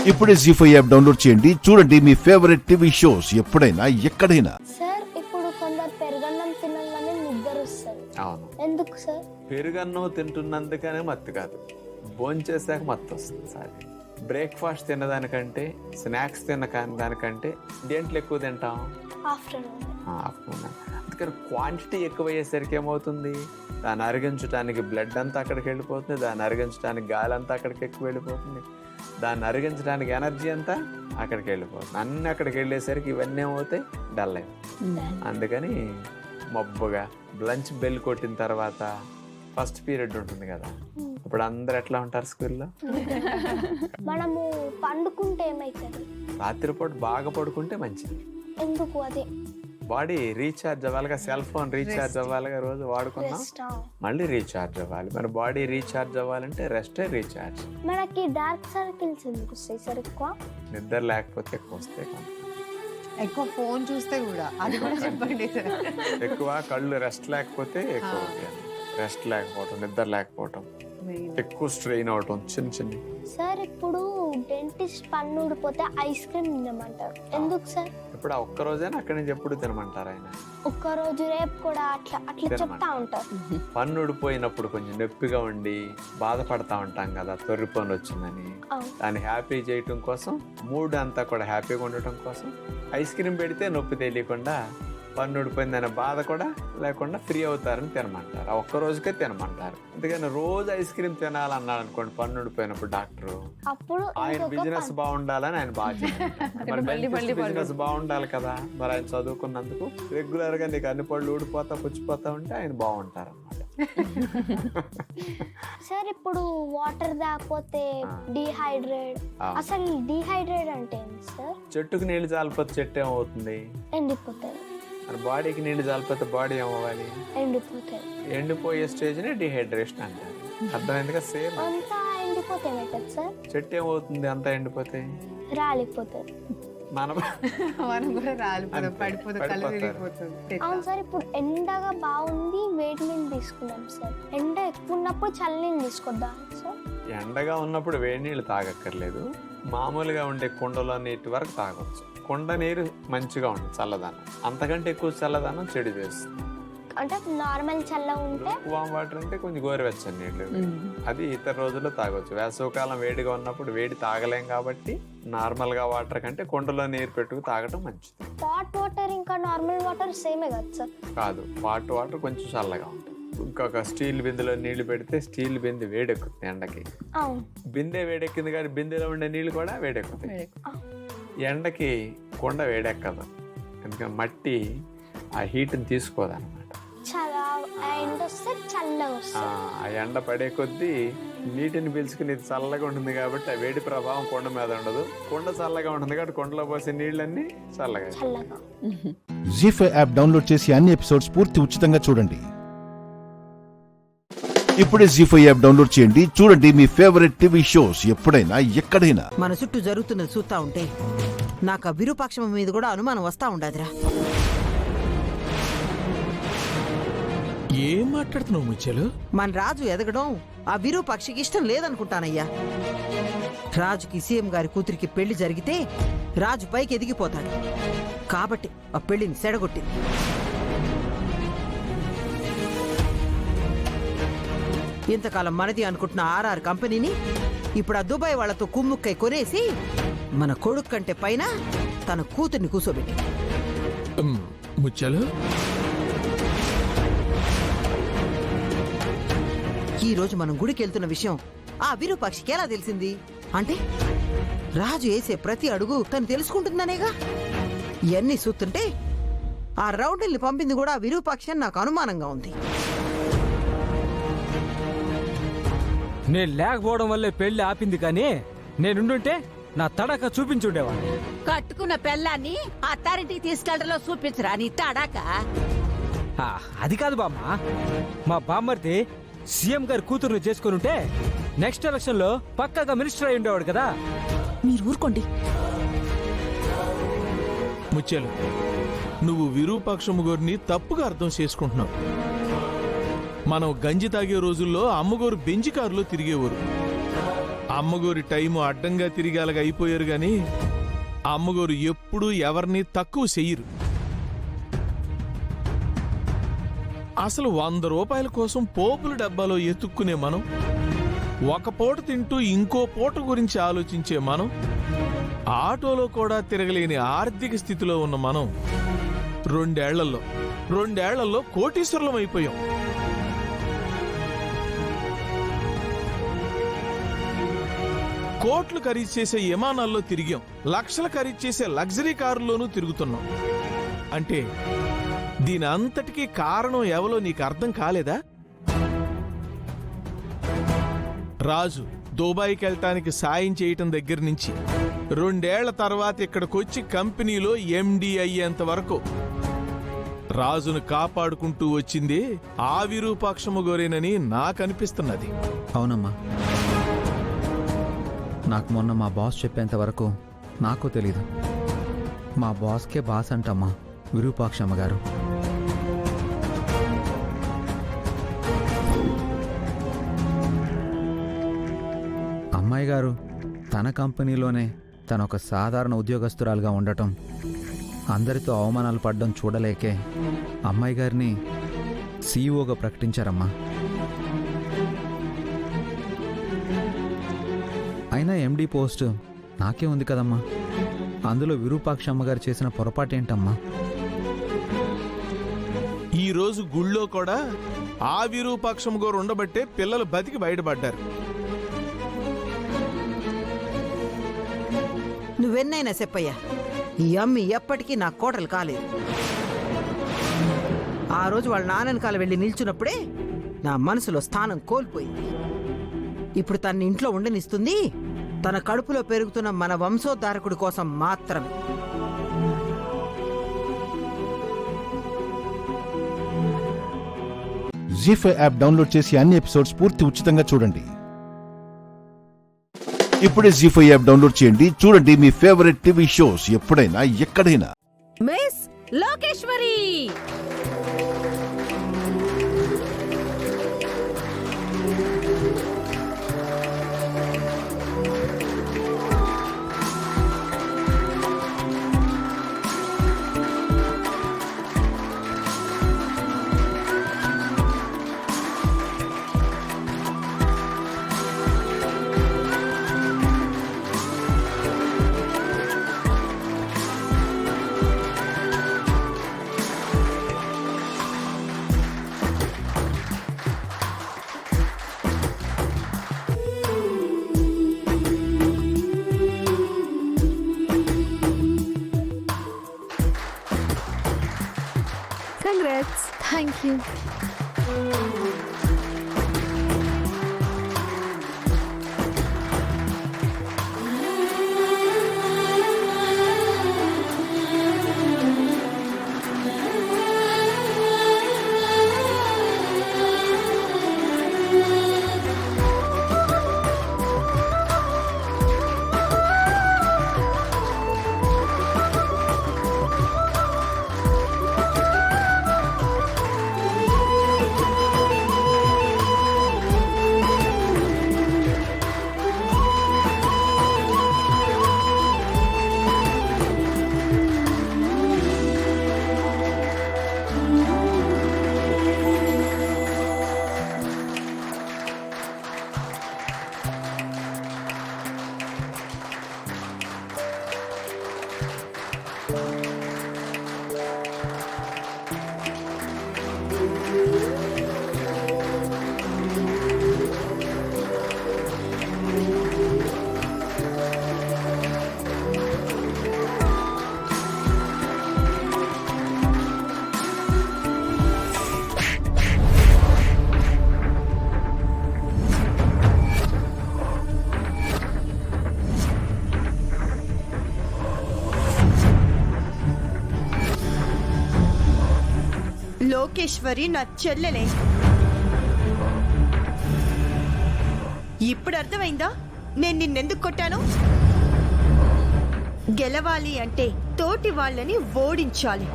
ఇప్పుడే జీ5 app download చేయండి. చూడండి మీ ఫేవరెట్ టీవీ షోస్ ఎప్పుడైనా ఎక్కడైనా. సార్ ఇప్పుడు కొందరు పెరుగన్నం తినగానే నిద్ర వస్తుంది. అవును, ఎందుకు సార్? పెరుగన్నం తింటున్నందుకనే మత్తు కాదు, భోంచేసాక మత్తు వస్తుంది. సార్ బ్రేక్ఫాస్ట్ తిన్నదానికంటే స్నాక్స్ దానికంటే దేంట్లో ఎక్కువ తింటాం? ఆఫ్టర్నూన్. అందుకని క్వాంటిటీ ఎక్కువ అయ్యేసరికి ఏమవుతుంది, దాన్ని అరిగించడానికి బ్లడ్ అంతా అక్కడికి వెళ్ళిపోతుంది, దాన్ని అరిగించడానికి గాలి అంతా అక్కడికి ఎక్కువ వెళ్ళిపోతుంది, దాన్ని అరిగించడానికి ఎనర్జీ అంతా అక్కడికి వెళ్ళిపోతుంది. అన్నీ అక్కడికి వెళ్ళేసరికి ఇవన్నీ ఏమవుతాయి, డల్ అయిపోతాయి. అందుకని మబ్బుగా లంచ్ బెల్ కొట్టిన తర్వాత ఫస్ట్ పీరియడ్ ఉంటుంది కదా, ఇప్పుడు అందరు ఎట్లా ఉంటారు స్కూల్లో? మనము పండుకుంటే ఏమైతుంది? రాత్రిపూట బాగా పడుకుంటే మంచిది. ఎందుకు? అదే బాడీ రీఛార్జ్ అవ్వాలిగా, సెల్ ఫోన్ రీఛార్జ్ అవ్వాలిగా, రోజు వాడుకున్నాం మళ్ళీ రీఛార్జ్ అవ్వాలి. మన బాడీ రీఛార్జ్ అవ్వాలంటే రెస్టే రీఛార్జ్. మనకి డార్క్ సర్కిల్స్ ఎందుకు వస్తాయి సార్? ఎక్కువ నిద్ర లేకపోతే ఎక్కువ వస్తాయి, ఎక్కువ ఫోన్ చూస్తే కూడా, అది కూడా చెప్పండి. ఎక్కువ కళ్ళు రెస్ట్ లేకపోతే ఎక్కువ, రెస్ట్ లేకపోవటం, నిద్ర లేకపోవటం, ఎక్కువ స్ట్రెయిన్ అవటం చిన్న చిన్న. సార్ ఇప్పుడు డెంటిస్ట్ పన్ను ఊడిపోతే ఐస్ క్రీమ్ తినమంటారు, ఎందుకు సార్? ఇప్పుడు ఆ ఒక్క రోజైనా అక్కడి నుంచి ఎప్పుడు తినమంటారు ఆయన? ఒక్క రోజు రేపు కూడా అట్లా చెప్తా ఉంటారు. పన్ను ఊడిపోయినప్పుడు కొంచెం నొప్పిగా ఉండి బాధపడతా ఉంటాం కదా, తొర్రి పన్ను వచ్చిందని. దాన్ని హ్యాపీ చేయటం కోసం, మూడ్ అంతా కూడా హ్యాపీగా ఉండటం కోసం ఐస్ క్రీమ్ పెడితే నొప్పి తెలియకుండా, పన్ను ఊడిపోయిందనే బాధ కూడా లేకుండా ఫ్రీ అవుతారని తినమంటారు. ఆ ఒక్క రోజుకే తినమంటారు. అందుకని రోజు ఐస్ క్రీమ్ తినాలన్నాడు అనుకోండి పన్ను ఊడిపోయినప్పుడు డాక్టర్, అప్పుడు ఆయన బిజినెస్ బాగుండాలని ఆయన బాగా బిజినెస్ బాగుండాలి కదా, మరి ఆయన చదువుకున్నందుకు రెగ్యులర్ గా నీకు అన్ని పళ్ళు ఊడిపోతా పుచ్చిపోతా ఉంటే ఆయన బాగుంటారు అన్నమాట. సార్ ఇప్పుడు వాటర్ తాగపోతే డిహైడ్రేట్, అసలు డిహైడ్రేట్ అంటే ఏంటి సార్? చెట్టుకు నీళ్లు చాలిపోతే చెట్టు ఏమవుతుంది? ఎండిపోతుంది. మరి బాడీకి నీళ్లు చాలిపోతే బాడీ ఏమవ్వాలి? ఎండిపోతుంది. ఎండిపోయే స్టేజ్ ని డిహైడ్రేషన్ అంటారు. అర్థమైంది కదా? సేమ్ అంతా ఎండిపోతే ఏమవుతుంది సార్? చెట్టు ఏమవుతుంది అంతా ఎండిపోతే? రాలిపోతుంది. మనం కూడా రాలిపోతాం, పడిపోతాం, కళ్ళు తిరిగిపోతుంది. అవును సార్, ఇప్పుడు ఎండగా బాగుంది, వేడి నీళ్ళు తీసుకున్నాం సార్. ఎండ ఎక్కువ ఉన్నప్పుడు చల్ల నీళ్ళు తీసుకొద్దాం సార్. ఎండగా ఉన్నప్పుడు వేడి నీళ్ళు తాగక్కర్లేదు, మామూలుగా ఉండే కుండలో నీటి వరకు తాగొచ్చు. కుండ నీరు మంచిగా ఉంటుంది, చల్లదనం. అంతకంటే ఎక్కువ చల్లదనం చెడు చేస్తుంది. అంటే నార్మల్ చల్ల ఉంటే, వామ్ వాటర్ అంటే కొంచెం గోరువెచ్చని నీళ్ళు, అది ఇతర రోజుల్లో తాగొచ్చు. వేసవికాలం వేడిగా ఉన్నప్పుడు వేడి తాగలేం కాబట్టి నార్మల్ గా వాటర్ కంటే కుండలో నీరు పెట్టుకు తాగటం మంచిది. హాట్ వాటర్ ఇంకా నార్మల్ వాటర్ సేమే కదా సార్? కాదు, హాట్ వాటర్ కొంచెం చల్లగా ఉంటుంది. ఇంకొక స్టీల్ బిందెలో నీళ్లు పెడితే స్టీల్ బిందె వేడెక్కుతుంది ఎండకి. బిందె వేడెక్కింది కానీ బిందెలో ఉండే నీళ్లు కూడా వేడెక్కుతాయి. ఎండకి కుండ వేడెక్కదు, ఎందుకంటే మట్టి ఆ హీట్ని తీసుకోదన్నమాట. ఆ ఎండ పడే కొద్దీ నీటిని పీల్చుకుని చల్లగా ఉంటుంది కాబట్టి ఆ వేడి ప్రభావం కుండ మీద ఉండదు. కుండ చల్లగా ఉంటుంది కాబట్టి కుండలో పోసే నీళ్ళన్నీ చల్లగా. జీ5 యాప్ డౌన్లోడ్ చేసి అన్ని ఎపిసోడ్స్ పూర్తి ఉచితంగా చూడండి. ఇప్పుడే జీ5 యాప్ డౌన్లోడ్ చేయండి. చూడండి మీ ఫేవరెట్ టీవీ షోస్ ఎప్పుడైనా ఎక్కడైనా. మన చుట్టూ జరుగుతున్నది చూస్తా ఉంటే నాకు ఆ విరూపాక్షం మీద కూడా అనుమానం వస్తా ఉండదురా. ఏం మాట్లాడుతున్నావు ముచ్చలు? మన రాజు ఎదగడం ఆ విరూపాక్షికి ఇష్టం లేదనుకుంటానయ్యా. రాజుకి సీఎం గారి కూతురికి పెళ్లి జరిగితే రాజు పైకి ఎదిగిపోతాడు కాబట్టి ఆ పెళ్లిని సెడగొట్టింది. ఇంతకాలం మనది అనుకుంటున్న ఆర్ఆర్ కంపెనీని ఇప్పుడు ఆ దుబాయ్ వాళ్లతో కుమ్ముక్కై కొనేసి మన కొడుకు కంటే పైన తన కూతుర్ని కూసోబెట్టి. ముచ్చలు, ఈ రోజు మనం గుడికి వెళ్తున్న విషయం ఆ విరూపాక్షికి ఎలా తెలిసింది? అంటే రాజు వేసే ప్రతి అడుగు తను తెలుసుకుంటుందనేగా. ఇవన్నీ చూస్తుంటే ఆ రౌడీల్ని పంపింది కూడా ఆ విరూపాక్షి అని నాకు అనుమానంగా ఉంది. నేను లేకపోవడం వల్లే పెళ్లి ఆపింది, కానీ నేనుండుంటే నా తడక చూపించుండేవాడిని. కట్టుకున్న పెళ్ళాన్ని అత్తారింటికి తీసుకెళ్లడంలో చూపించరా నీ తడక? అది కాదు బామ్మ, మా బామ్మర్ది సీఎం గారి కూతురుని చేసుకుని ఉంటే నెక్స్ట్ ఎలక్షన్ లో పక్కాగా మినిస్టర్ అయి ఉండేవాడు కదా. మీరు ఊరుకోండి. ముచ్చలు, నువ్వు విరూపాక్షమ్మ గారిని తప్పుగా అర్థం చేసుకుంటున్నావు. మనం గంజి తాగే రోజుల్లో అమ్మగారు బెంజి కారులో తిరిగేవారు. అమ్మగోరి టైము అడ్డంగా తిరిగేలాగా అయిపోయారు గాని అమ్మగోరు ఎప్పుడూ ఎవరిని తక్కువ చెయ్యరు. అసలు 100 రూపాయల కోసం పోపుల డబ్బాలో ఎతుక్కునే మనం, ఒక పూట తింటూ ఇంకో పూట గురించి ఆలోచించే మనం, ఆటోలో కూడా తిరగలేని ఆర్థిక స్థితిలో ఉన్న మనం 2 ఏళ్లలో కోటీశ్వరులం అయిపోయాం. కోట్లు ఖరీదు చేసే విమానాల్లో తిరిగాం, లక్షలు ఖరీదు చేసే లగ్జరీ కారుల్లోనూ తిరుగుతున్నాం. అంటే దీని అంతటికీ కారణం ఎవలో నీకు అర్థం కాలేదా? రాజు దుబాయ్కి వెళ్తానికి సాయం చేయటం దగ్గర నుంచి 2 ఏళ్ల తర్వాత ఇక్కడికొచ్చి కంపెనీలో ఎండి అయ్యేంత వరకు రాజును కాపాడుకుంటూ వచ్చింది ఆ విరూపాక్షమ్మ గోరేనని నాకనిపిస్తున్నది. అవునమ్మా, నాకు మొన్న మా బాస్ చెప్పేంత వరకు నాకు తెలీదు. మా బాస్కే బాస్ అంటమ్మా విరూపాక్షమ్మ గారు. అమ్మాయి గారు తన కంపెనీలోనే తనొక సాధారణ ఉద్యోగస్తురాలుగా ఉండటం, అందరితో అవమానాలు పడడం చూడలేకే అమ్మాయి గారిని సీఈఓగా ప్రకటించారమ్మా. అయినా ఎండి పోస్ట్ నాకే ఉంది కదమ్మా, అందులో విరూపాక్షమ్మ గారు చేసిన పొరపాటేంటమ్మా? ఈ రోజు గుళ్ళో కూడా ఆ విరూపాక్షమ్మ గోరు ఉండబట్టే పిల్లలు బతికి బయటపడ్డారు. నువ్వెన్నైనా చెప్పయ్యా, ఈ అమ్మి ఎప్పటికీ నా కోటలు కాలేదు. ఆ రోజు వాళ్ళ నాన్ననకాల వెళ్ళి నిల్చున్నప్పుడే నా మనసులో స్థానం కోల్పోయింది. ఇప్పుడు తన ఇంట్లో ఉండనిస్తుంది తన కడుపులో పెరుగుతున్న మన వంశోద్ధారకుడి కోసం మాత్రమే. జీ5 యాప్ డౌన్లోడ్ చేసి అన్ని ఎపిసోడ్స్ పూర్తి ఉచితంగా చూడండి. ఇప్పుడే జీ5 యాప్ డౌన్లోడ్ చేయండి, చూడండి మీ ఫేవరెట్ టీవీ షోస్ ఎప్పుడైనా ఎక్కడైనా. Miss Lokeshwari. Congrats. Thank you. Lokeshwari నా చెల్లెలే. ఇప్పుడు అర్థమైందా నేను నిన్నెందుకు కొట్టాను? గెలవాలి అంటే తోటి వాళ్ళని ఓడించాలి,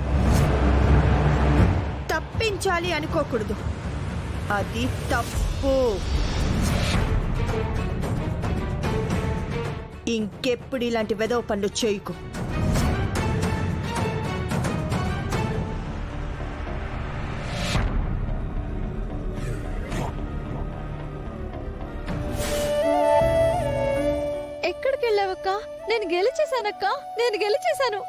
తప్పించాలి అనుకోకూడదు. అది తప్పు. ఇంకెప్పుడు ఇలాంటి వెదవ పనులు చేయకు. ఎక్కడికి వెళ్ళావక్క? నేను గెలిచేశానక్క, నేను గెలిచేశాను.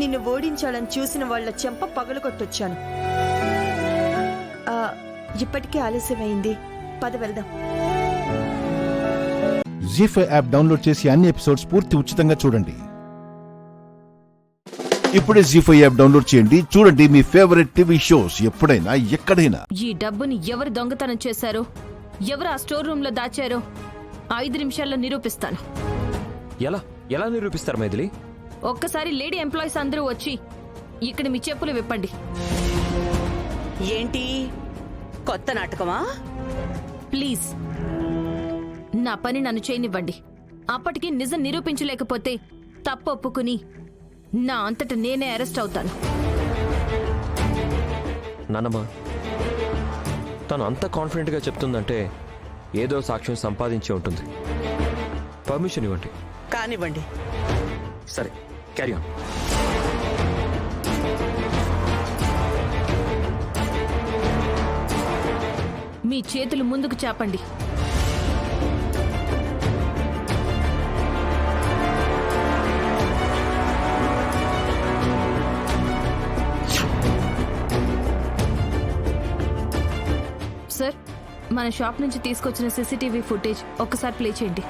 నిన్ను ఓడించాలని చూసిన వాళ్ళ చెంప పగలగొట్టొచ్చాను. ఇప్పటికే ఆలస్యమైంది, పద వెళ్దాం. జీ5 యాప్ డౌన్లోడ్ చేసి అన్ని ఎపిసోడ్స్ పూర్తి ఉచితంగా చూడండి. ఇప్పుడే జీ5 యాప్ డౌన్లోడ్ చేయండి, చూడండి మీ ఫేవరెట్ టీవీ షోస్ ఎప్పుడైనా ఎక్కడైనా. ఈ డబ్బుని ఎవరు దొంగతనం చేశారో, ఎవరు ఆ స్టోర్ రూమ్ లో దాచారో 5 నిమిషాల్లో నిరూపిస్తాను. ఎలా ఎలా నిరూపిస్తారు మైథిలి? ఒక్కసారి లేడీ ఎంప్లాయీస్ అందరూ వచ్చి ఇక్కడ మీ చెప్పులు విప్పండి. ఏంటి కొత్త నాటకమా? ప్లీజ్ నా పని నన్ను చేయనివ్వండి. అప్పటికి నిజం నిరూపించలేకపోతే తప్పు ఒప్పుకుని నా అంతట నేనే అరెస్ట్ అవుతాను. నానమ్మ, తను అంత కాన్ఫిడెంట్గా చెప్తుందంటే ఏదో సాక్ష్యం సంపాదించి ఉంటుంది. పర్మిషన్ ఇవ్వండి. కానివ్వండి. సరే, క్యారీ ఆన్. మీ చేతులు ముందుకు చాపండి. సార్, మన షాప్ నుంచి తీసుకొచ్చిన సీసీటీవీ ఫుటేజ్ ఒక్కసారి ప్లే చేయండి.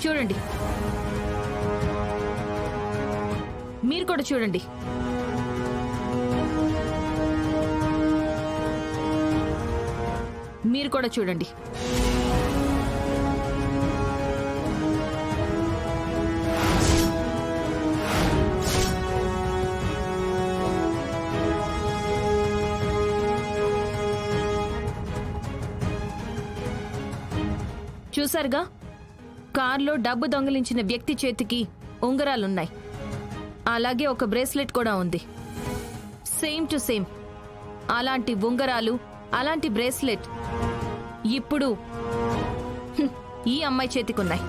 చూడండి, మీరు కూడా చూడండి. మీరు కూడా చూడండి. చూసారుగా, కార్లో డబ్బు దొంగిలించిన వ్యక్తి చేతికి ఉంగరాలున్నాయి. అలాగే ఒక బ్రేస్లెట్ కూడా ఉంది. సేమ్ టు సేమ్ అలాంటి ఉంగరాలు, అలాంటి బ్రేస్లెట్ ఇప్పుడు ఈ అమ్మాయి చేతికున్నాయి.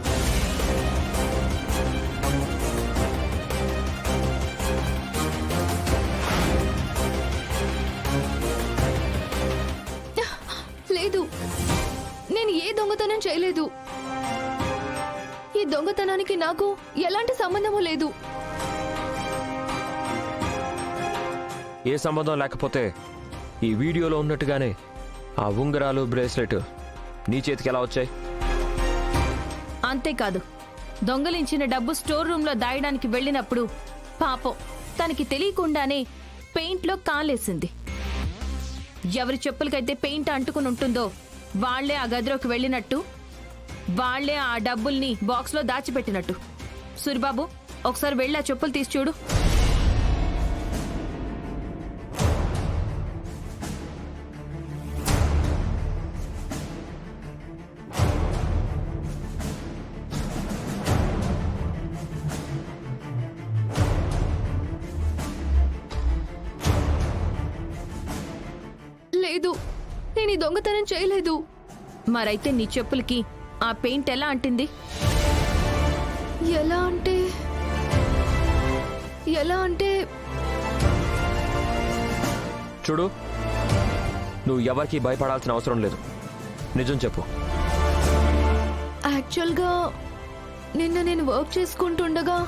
లేదు, నేను ఏ దొంగతనం చేయలేదు. ఈ దొంగతనానికి నాకు ఎలాంటి సంబంధము లేదు. ఏ సంబంధం లేకపోతే ఈ వీడియోలో ఉన్నట్టుగానే ఆ ఉంగరాలు, బ్రేస్లెట్ నీ చేతికి ఎలా వచ్చాయి? అంతేకాదు, దొంగలించిన డబ్బు స్టోర్ రూమ్ లో దాయడానికి వెళ్ళినప్పుడు పాపం తనకి తెలియకుండానే పెయింట్ లో కాలేసింది. ఎవరి చెప్పులకైతే పెయింట్ అంటుకుని ఉంటుందో వాళ్లే ఆ గదిలోకి వెళ్ళినట్టు, వాళ్లే ఆ డబ్బుల్ని బాక్స్ లో దాచిపెట్టినట్టు. సూరిబాబు, ఒకసారి వెళ్ళి ఆ చెప్పులు తీసి చూడు. లేదు, నేను ఈ దొంగతనం చేయలేదు. మరైతే నీ చెప్పులకి ఆ పెయింట్ ఎలా అంటింది? ఎలా అంటే చూడు, నువ్వు ఎవరికి భయపడాల్సిన అవసరం లేదు. నిజం చెప్పు. యాక్చువల్గా నిన్న నేను వర్క్ చేసుకుంటుండగా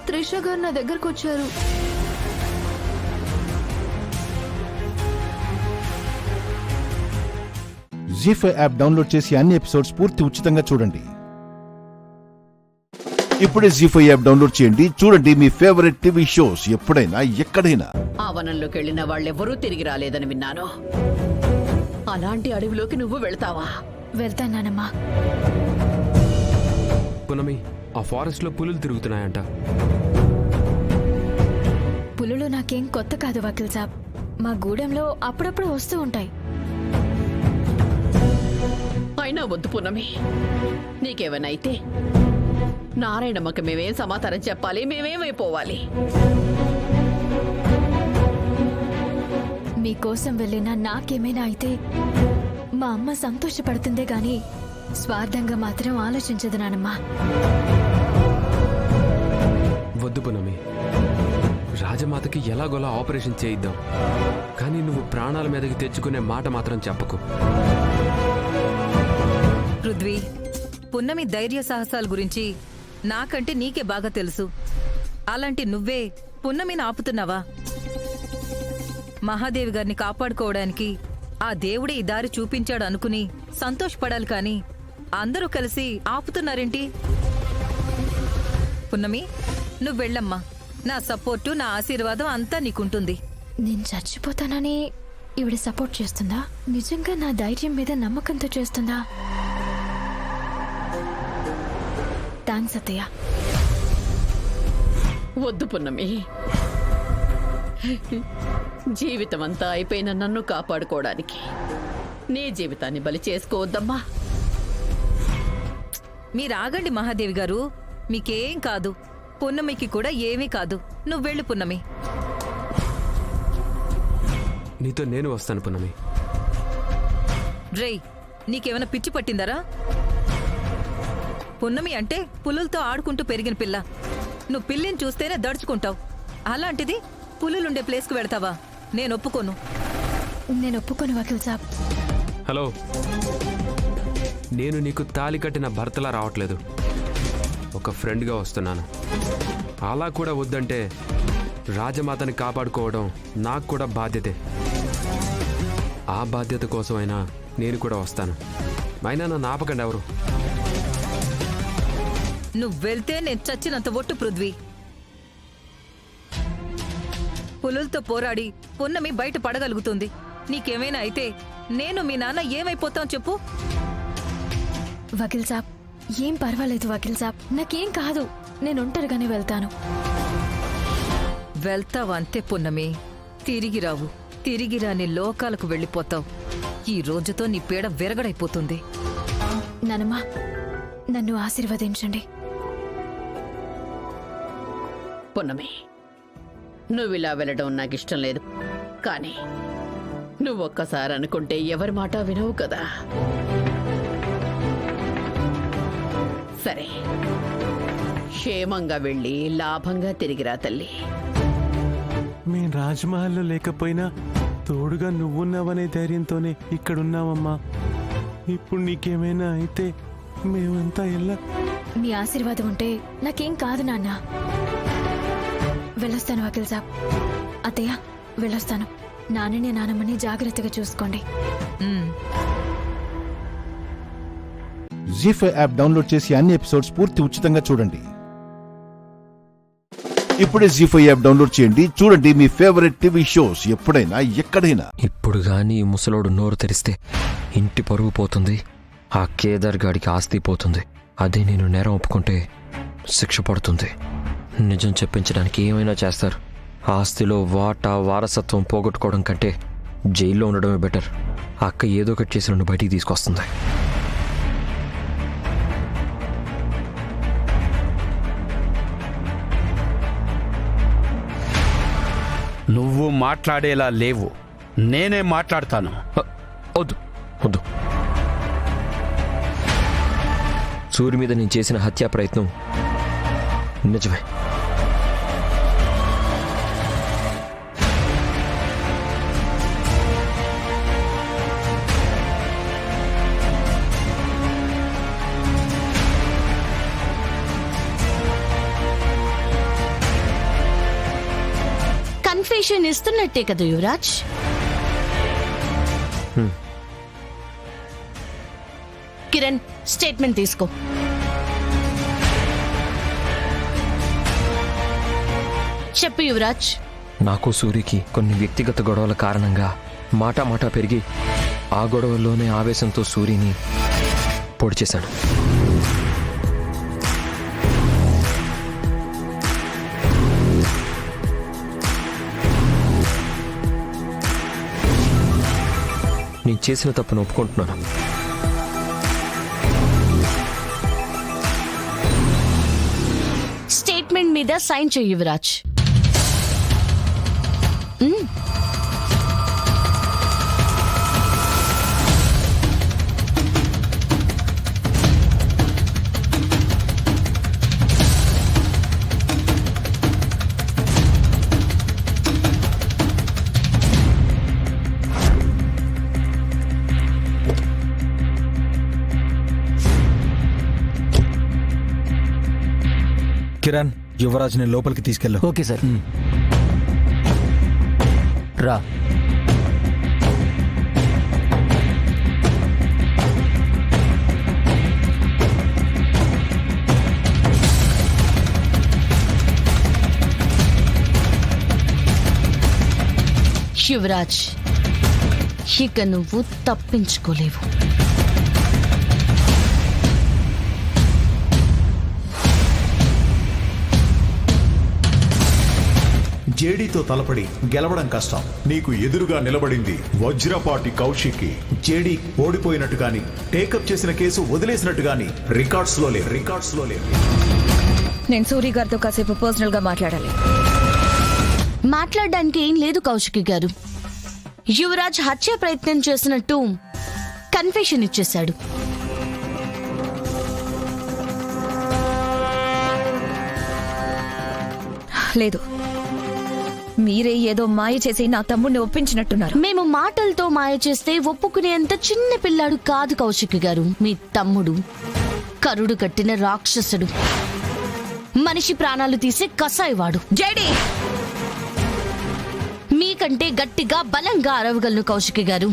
త్రిష గారు నా దగ్గరకు వచ్చారు. జీ5 యాప్ డౌన్లోడ్ చేసి అన్ని ఎపిసోడ్స్ పూర్తి ఉచితంగా చూడండి. ఇప్పుడే జీ5 యాప్ డౌన్లోడ్ చేయండి, చూడండి మీ ఫేవరెట్ టీవీ షోస్ ఎప్పుడైనా ఎక్కడైనా. ఆ వనంలోకి వెళ్ళిన వాళ్ళెవరూ తిరిగి రాలేదని విన్నాను. అలాంటి అడవిలోకి నువ్వు వెళ్తావా? వెళ్తానమ్మా. పునమి, ఆ ఫారెస్ట్ లో పులులు తిరుగుతున్నాయంట. పాములు నాకేం కొత్త కాదు వకీల్ సాబ్. మా గూడెంలో అప్పుడప్పుడు వస్తూ ఉంటాయి. అయినా వద్దు పూనమి, నీకేమైనా అయితే నారాయణమ్మకి మేమేం సమాధానం చెప్పాలి? మేమేమైపోవాలి? మీకోసం వెళ్ళినా నాకేమైనా అయితే మా అమ్మ సంతోషపడుతుందే గాని స్వార్థంగా మాత్రం ఆలోచించదు నానమ్మా. వద్దు పునమి, రాజమాతకి ఎలాగోలా ఆపరేషన్ చేయిద్దాం, కానీ నువ్వు ప్రాణాల మీదకి తెచ్చుకునే మాట మాత్రం చెప్పకు. పృథ్వీ, పున్నమి ధైర్య సాహసాల గురించి నాకంటే నీకే బాగా తెలుసు. అలాంటి నువ్వే పున్నమిని ఆపుతున్నావా? మహాదేవి గారిని కాపాడుకోవడానికి ఆ దేవుడే ఈ దారి చూపించాడు అనుకుని సంతోషపడాలి, కానీ అందరూ కలిసి ఆపుతున్నారేంటి? పున్నమి, నువ్వు వెళ్ళమ్మా. నా సపోర్టు, నా ఆశీర్వాదం అంతా నీకుంటుంది. నేను చచ్చిపోతానని ఈవిడ సపోర్ట్ చేస్తుందా? నిజంగా నా ధైర్యం మీద నమ్మకంతో చేస్తుందా? థ్యాంక్స్ అత్తయ్య. వద్దు పున్నమి, జీవితం అంతా అయిపోయిన నన్ను కాపాడుకోవడానికి నీ జీవితాన్ని బలి చేసుకోవద్దమ్మా. మీరాగండి మహాదేవి గారు, మీకేం కాదు. పున్నమికి కూడా ఏమీ కాదు. నువ్వు వెళ్ళు పున్నమి. నీతో నేను వస్తాను పున్నమి. రేయ్, నీకేమైనా పిచ్చి పట్టిందరా? పున్నమి అంటే పులులతో ఆడుకుంటూ పెరిగిన పిల్ల. నువ్వు పిల్లిని చూస్తేనే దడుచుకుంటావు. అలాంటిది పులులుండే ప్లేస్కు వెళ్తావా? నేను ఒప్పుకోను. నేను ఒప్పుకోను వకీల్ సాబ్. హలో, నేను నీకు తాళి కట్టిన భర్తలా రావట్లేదు, ఒక ఫ్రెండ్గా వస్తున్నాను. అలా కూడా వద్దంటే రాజమాతని కాపాడుకోవడం నాకు కూడా బాధ్యతే. ఆ బాధ్యత కోసమైనా నేను కూడా వస్తాను. అయినా నన్ను ఆపకండి ఎవరు. నువ్వు వెళ్తే నేను చచ్చినంత ఒట్టు పృథ్వీ. పులులతో పోరాడి పున్నమి బయట పడగలుగుతుంది. నీకేమైనా అయితే నేను మీ నాన్న ఏమైపోతాం చెప్పు? వకీల్ సాబ్, ఏం పర్వాలేదు వకీల్ సాబ్, నాకేం కాదు. నేను ఒంటరిగానే వెళ్తాను. వెళ్తావంతే పున్నమి, తిరిగి రావు. తిరిగి రాని లోకాలకు వెళ్ళిపోతావు. ఈ రోజుతో నీ పీడ విరగడైపోతుంది. నానమ్మా, నన్ను ఆశీర్వదించండి. పున్నమి, నువ్విలా వెళ్ళడం నాకు ఇష్టం లేదు, కానీ నువ్వొక్కసారి అనుకుంటే ఎవరి మాట వినవు కదా. సరే, క్షేమంగా వెళ్ళి లాభంగా తిరిగిరా తల్లి. మేం రాజ్మహల్లో లేకపోయినా తోడుగా నువ్వున్నావనే ధైర్యంతోనే ఇక్కడున్నామమ్మా. ఇప్పుడు నీకేమైనా అయితే మేమంతా ఎలా? మీ ఆశీర్వాదం ఉంటే నాకేం కాదు నాన్న. వెళ్ళొస్తాను వకీల్ సాబ్. అత్తయ్య, వెళ్ళొస్తాను. నాన్నని నానమ్మని జాగ్రత్తగా చూసుకోండి. జీ5 యాప్ డౌన్లోడ్ చేసి అన్ని ఎపిసోడ్స్ పూర్తి ఉచితంగా చూడండి. ఇప్పుడే జీ5 యాప్ డౌన్లోడ్ చేయండి. చూడండి మీ ఫేవరెట్ టీవీ షోస్ ఎప్పుడైనా ఎక్కడైనా. ఇప్పుడు గాని ఈ ముసలోడు నోరు తెరిస్తే ఇంటి పరువు పోతుంది, ఆ కేదార్ గాడికి ఆస్తి పోతుంది. అదే నేను నేరం ఒప్పుకుంటే శిక్ష పడుతుంది. నిజం చెప్పించడానికి ఏమైనా చేస్తారు. ఆస్తిలో వాటా వారసత్వం పోగొట్టుకోవడం కంటే జైల్లో ఉండడమే బెటర్. అక్క ఏదో ఒకటి చేసి నన్ను బయటికి తీసుకొస్తుంది. నువ్వు మాట్లాడేలా లేవు, నేనే మాట్లాడతాను. వద్దు వద్దు. సూర్యు మీద నేను చేసిన హత్యా ప్రయత్నం నిజమే. కన్ఫెషన్ ఇస్తున్నట్టే కదా యువరాజ్? కిరణ్, స్టేట్మెంట్ తీసుకో. చెప్పు యువరాజ్. నాకు సూర్యకి కొన్ని వ్యక్తిగత గొడవల కారణంగా మాటా పెరిగి ఆ గొడవల్లోనే ఆవేశంతో సూర్యని పొడి చేశాను. నేను చేసిన తప్పును ఒప్పుకుంటున్నాను. స్టేట్మెంట్ మీద సైన్ చెయ్యి యువరాజ్. కిరణ్, యువరాజ్ నేను లోపలికి తీసుకెళ్ళు. Okay sir. రా. యువరాజ్, ఇక నువ్వు తప్పించుకోలేవు. జేడీతో తలపడి గెలవడం కష్టం. నీకు ఎదురుగా నిలబడింది వజ్రపాటి కౌశిక్కి. జేడీ ఓడిపోయినట్టు గాని, టేకప్ చేసిన కేసు వదిలేసినట్టు గాని రికార్డ్స్ లో లేదు. నేను సూరి గారితో కాసేపు పర్సనల్ గా మాట్లాడాలి. మాట్లాడడానికి ఏం లేదు కౌశికి గారు. యువరాజ్ హత్య ప్రయత్నం చేసినట్టు కన్ఫెషన్ ఇచ్చేశాడు. లేదు, మీరే ఏదో మాయ చేసి నా తమ్ముడిని ఒప్పించినట్టున్నారు. మేము మాటలతో మాయ చేస్తే ఒప్పుకునేంత చిన్న పిల్లాడు కాదు కౌశిక్ గారు. మీ తమ్ముడు కరుడు కట్టిన రాక్షసుడు, మనిషి ప్రాణాలు తీసే కసాయివాడు. జేడీ, మీకంటే గట్టిగా బలంగా అరవగలను కౌశిక్ గారు.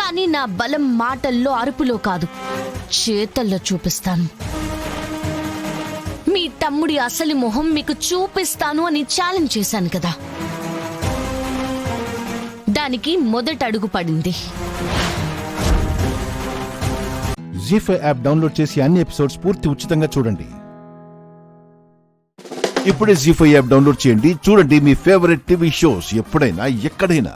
కానీ నా బలం మాటల్లో అరుపులో కాదు, చేతల్లో చూపిస్తాను. మీ తమ్ముడి అసలు మొహం మీకు చూపిస్తాను అని ఛాలెంజ్ చేశాను కదా, దానికి మొదట అడుగు పడింది. జీ5 యాప్ డౌన్లోడ్ చేసి అన్ని ఎపిసోడ్స్ పూర్తి ఉచితంగా చూడండి. ఇప్పుడే జీ5 యాప్ డౌన్లోడ్ చేయండి. చూడండి మీ ఫేవరెట్ టీవీ షోస్ ఎప్పుడైనా ఎక్కడైనా.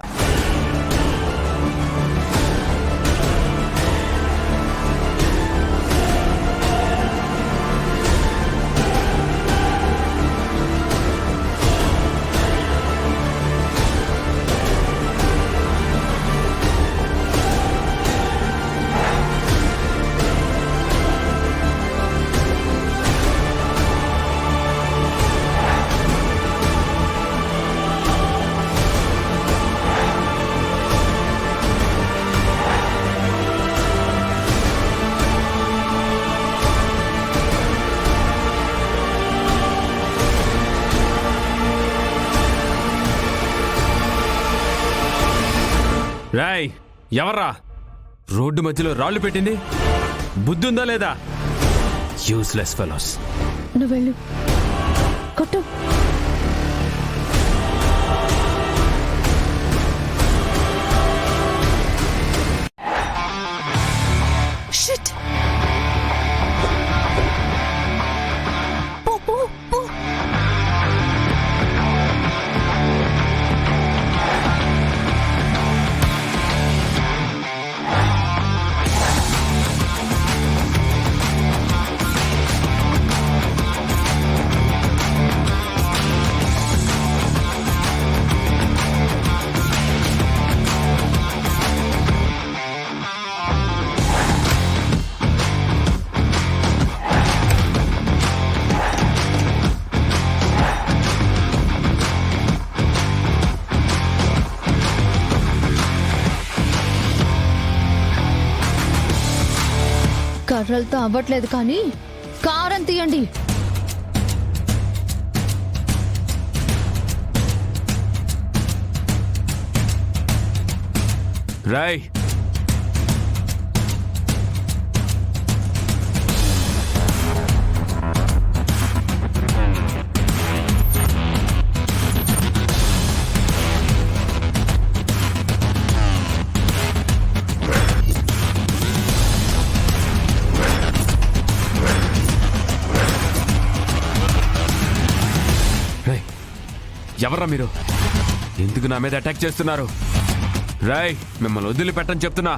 రాయ్, ఎవర్రా రోడ్డు మధ్యలో రాళ్ళు పెట్టింది? బుద్ధుందా లేదా? Useless fellows. నువ్వు వెళ్ళు, కొట్టు. షిట్. కర్రలతో అవ్వట్లేదు కానీ కారం తీయండి. రాయ్, ఎవర్రా మీరు? ఎందుకు నా మీద అటాక్ చేస్తున్నారు? రాయ్ మిమ్మల్ని వదిలిపెట్టని చెప్తున్నా.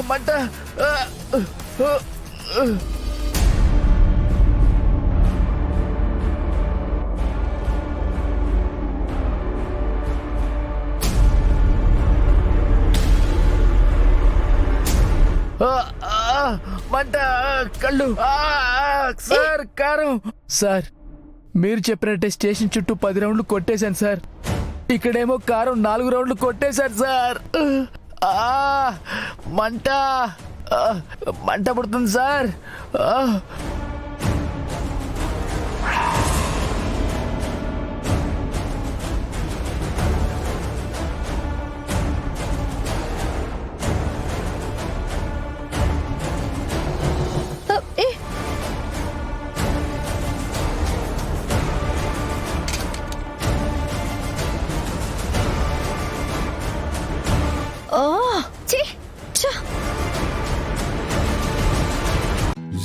మంట. మంట, కళ్ళు. సార్ కారం. సార్ మీరు చెప్పినట్టే స్టేషన్ చుట్టూ 10 రౌండ్లు కొట్టేశాను సార్. ఇక్కడేమో కారం 4 రౌండ్లు కొట్టేశారు సార్. మంట మంట పుడుతుంది సార్.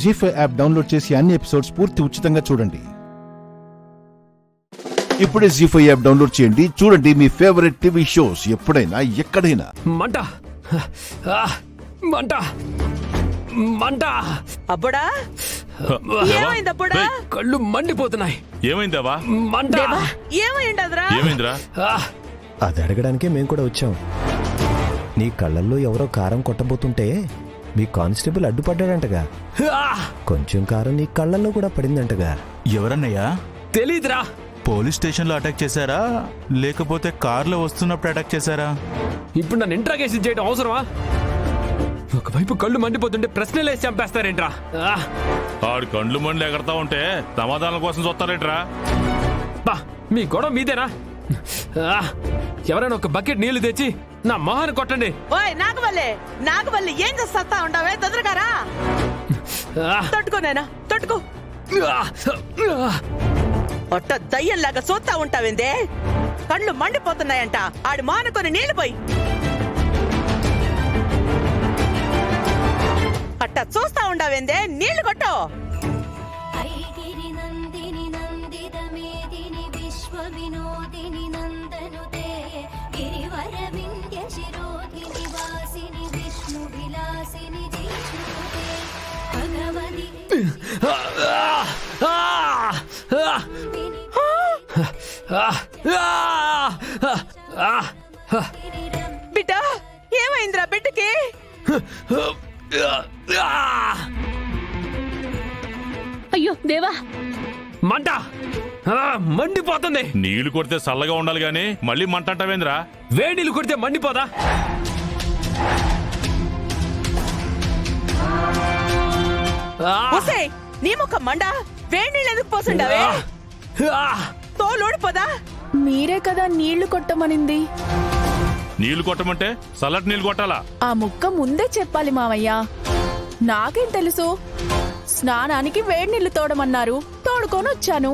జీ5 యాప్ డౌన్లోడ్ చేసి అన్ని ఎపిసోడ్స్ పూర్తి ఉచితంగా చూడండి. ఇప్పుడే జీ5 యాప్ డౌన్లోడ్ చేయండి. చూడండి మీ ఫేవరెట్ టీవీ షోస్ ఎప్పుడైనా ఎక్కడైనా. మంట మంట మంట. అబ్బుడా ఏమైంది? అబ్బుడా కళ్ళు మండిపోతున్నాయి. ఏమైందావా? మంట. ఏమైందరా? ఏమైందిరా? అది అడగడానికే మేము కూడా వచ్చాం. నీ కళ్ళల్లో ఎవరో కారం కొట్టబోతుంటే మీ కానిస్టేబుల్ అడ్డుపడ్డాడంటగా. కొంచెం కారం నీ కళ్ళల్లో కూడా పడిందంటగా. ఎవరన్నయ్యా? తెలీదురా. పోలీస్ స్టేషన్ లో అటాక్ చేశారా లేకపోతే కార్లో వస్తున్నప్పుడు అటాక్ చేశారా? ఇప్పుడు నన్ను ఇంట్రాగేషన్ చేయడం అవసరమా? ఒకవైపు కళ్ళు మండిపోతుంటే ప్రశ్నలు వేసి చంపేస్తారేంట్రా? ఆడు కండ్లు మండలు ఎగరతా ఉంటే సమాధానం కోసం చూస్తారేంట్రా? మీ గొడవ మీదేనా? ఎవరైనా ఒక బకెట్ నీళ్లు తెచ్చి నా మొహాన్ని కొట్టండి. ఓయ్ నాగవల్లి ఏం చేస్తా ఉండవే? తొందరగారా తట్టుకోనేనా? తట్టుకో. ఒట్ట దయ్యంలాగా చూస్తా ఉంటావేందే? కళ్ళు మండిపోతున్నాయంట. ఆడి మానుకొని నీళ్లు పోయి అట్ట చూస్తా ఉండవేందే? నీళ్లు కొట్టు. బిడ్డ ఏమైందిరా బిడ్డకి? అయ్యో దేవా, మంట మండిపోతుంది. నీళ్లు కొడితే చల్లగా ఉండాలి గాని మళ్ళీ మంట అంటావేంద్రా? వేడి నీళ్ళు కొడితే మండిపోదా? నీ ముఖం మండ. వేడి నీళ్ళు ఎందుకు పోసిండవే? తోలుడిపోదా? మీరే కదా నీళ్లు కొట్టమనింది. నీళ్లు కొట్టమంటే చల్లటి నీళ్లు కొట్టాలా? ఆ ముక్క ముందే చెప్పాలి మావయ్య. నాకేం తెలుసు? స్నానానికి వేడి నీళ్లు తోడమన్నారు, తోడుకొని వచ్చాను.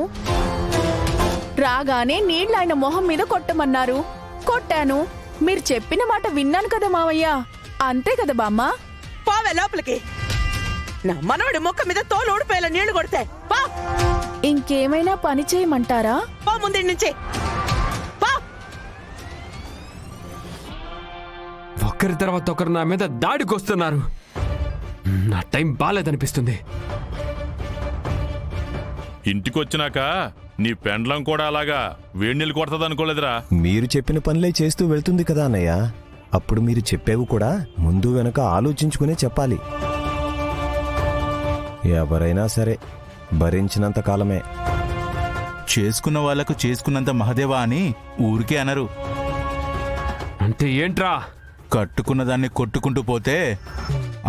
రాగానే నీళ్లు ఆయన మొహం మీద కొట్టమన్నారు, కొట్టాను. మీరు చెప్పిన మాట విన్నాను కదా మావయ్య. అంతే కదా బామ్మ? పావే లోపలికి. నా మనవడి మొక్క మీద తోలు ఊడిపోయేలా నీళ్లు కొడితే పా. ఇంకేమైనా పని చేయమంటారా? పా ముందు నుంచి. ఒకరి తర్వాత ఒకరు నా మీద దాడికి వస్తున్నారు. నా టైం బాలేదనిపిస్తుంది. ఇంటికొచ్చినాక నీ పెండ్లం కూడా అలాగా వేడి నీళ్ళు కొడతాది అనుకోలేదురా? మీరు చెప్పిన పనులే చేస్తూ వెళ్తుంది కదా అన్నయ్య. అప్పుడు మీరు చెప్పేవి కూడా ముందు వెనక ఆలోచించుకునే చెప్పాలి. ఎవరైనా సరే భరించినంత కాలమే. చేసుకున్న వాళ్లకు చేసుకున్నంత మహదేవా అని ఊరికే అనరు. అంటే ఏంట్రా? కట్టుకున్న దాన్ని కొట్టుకుంటూ పోతే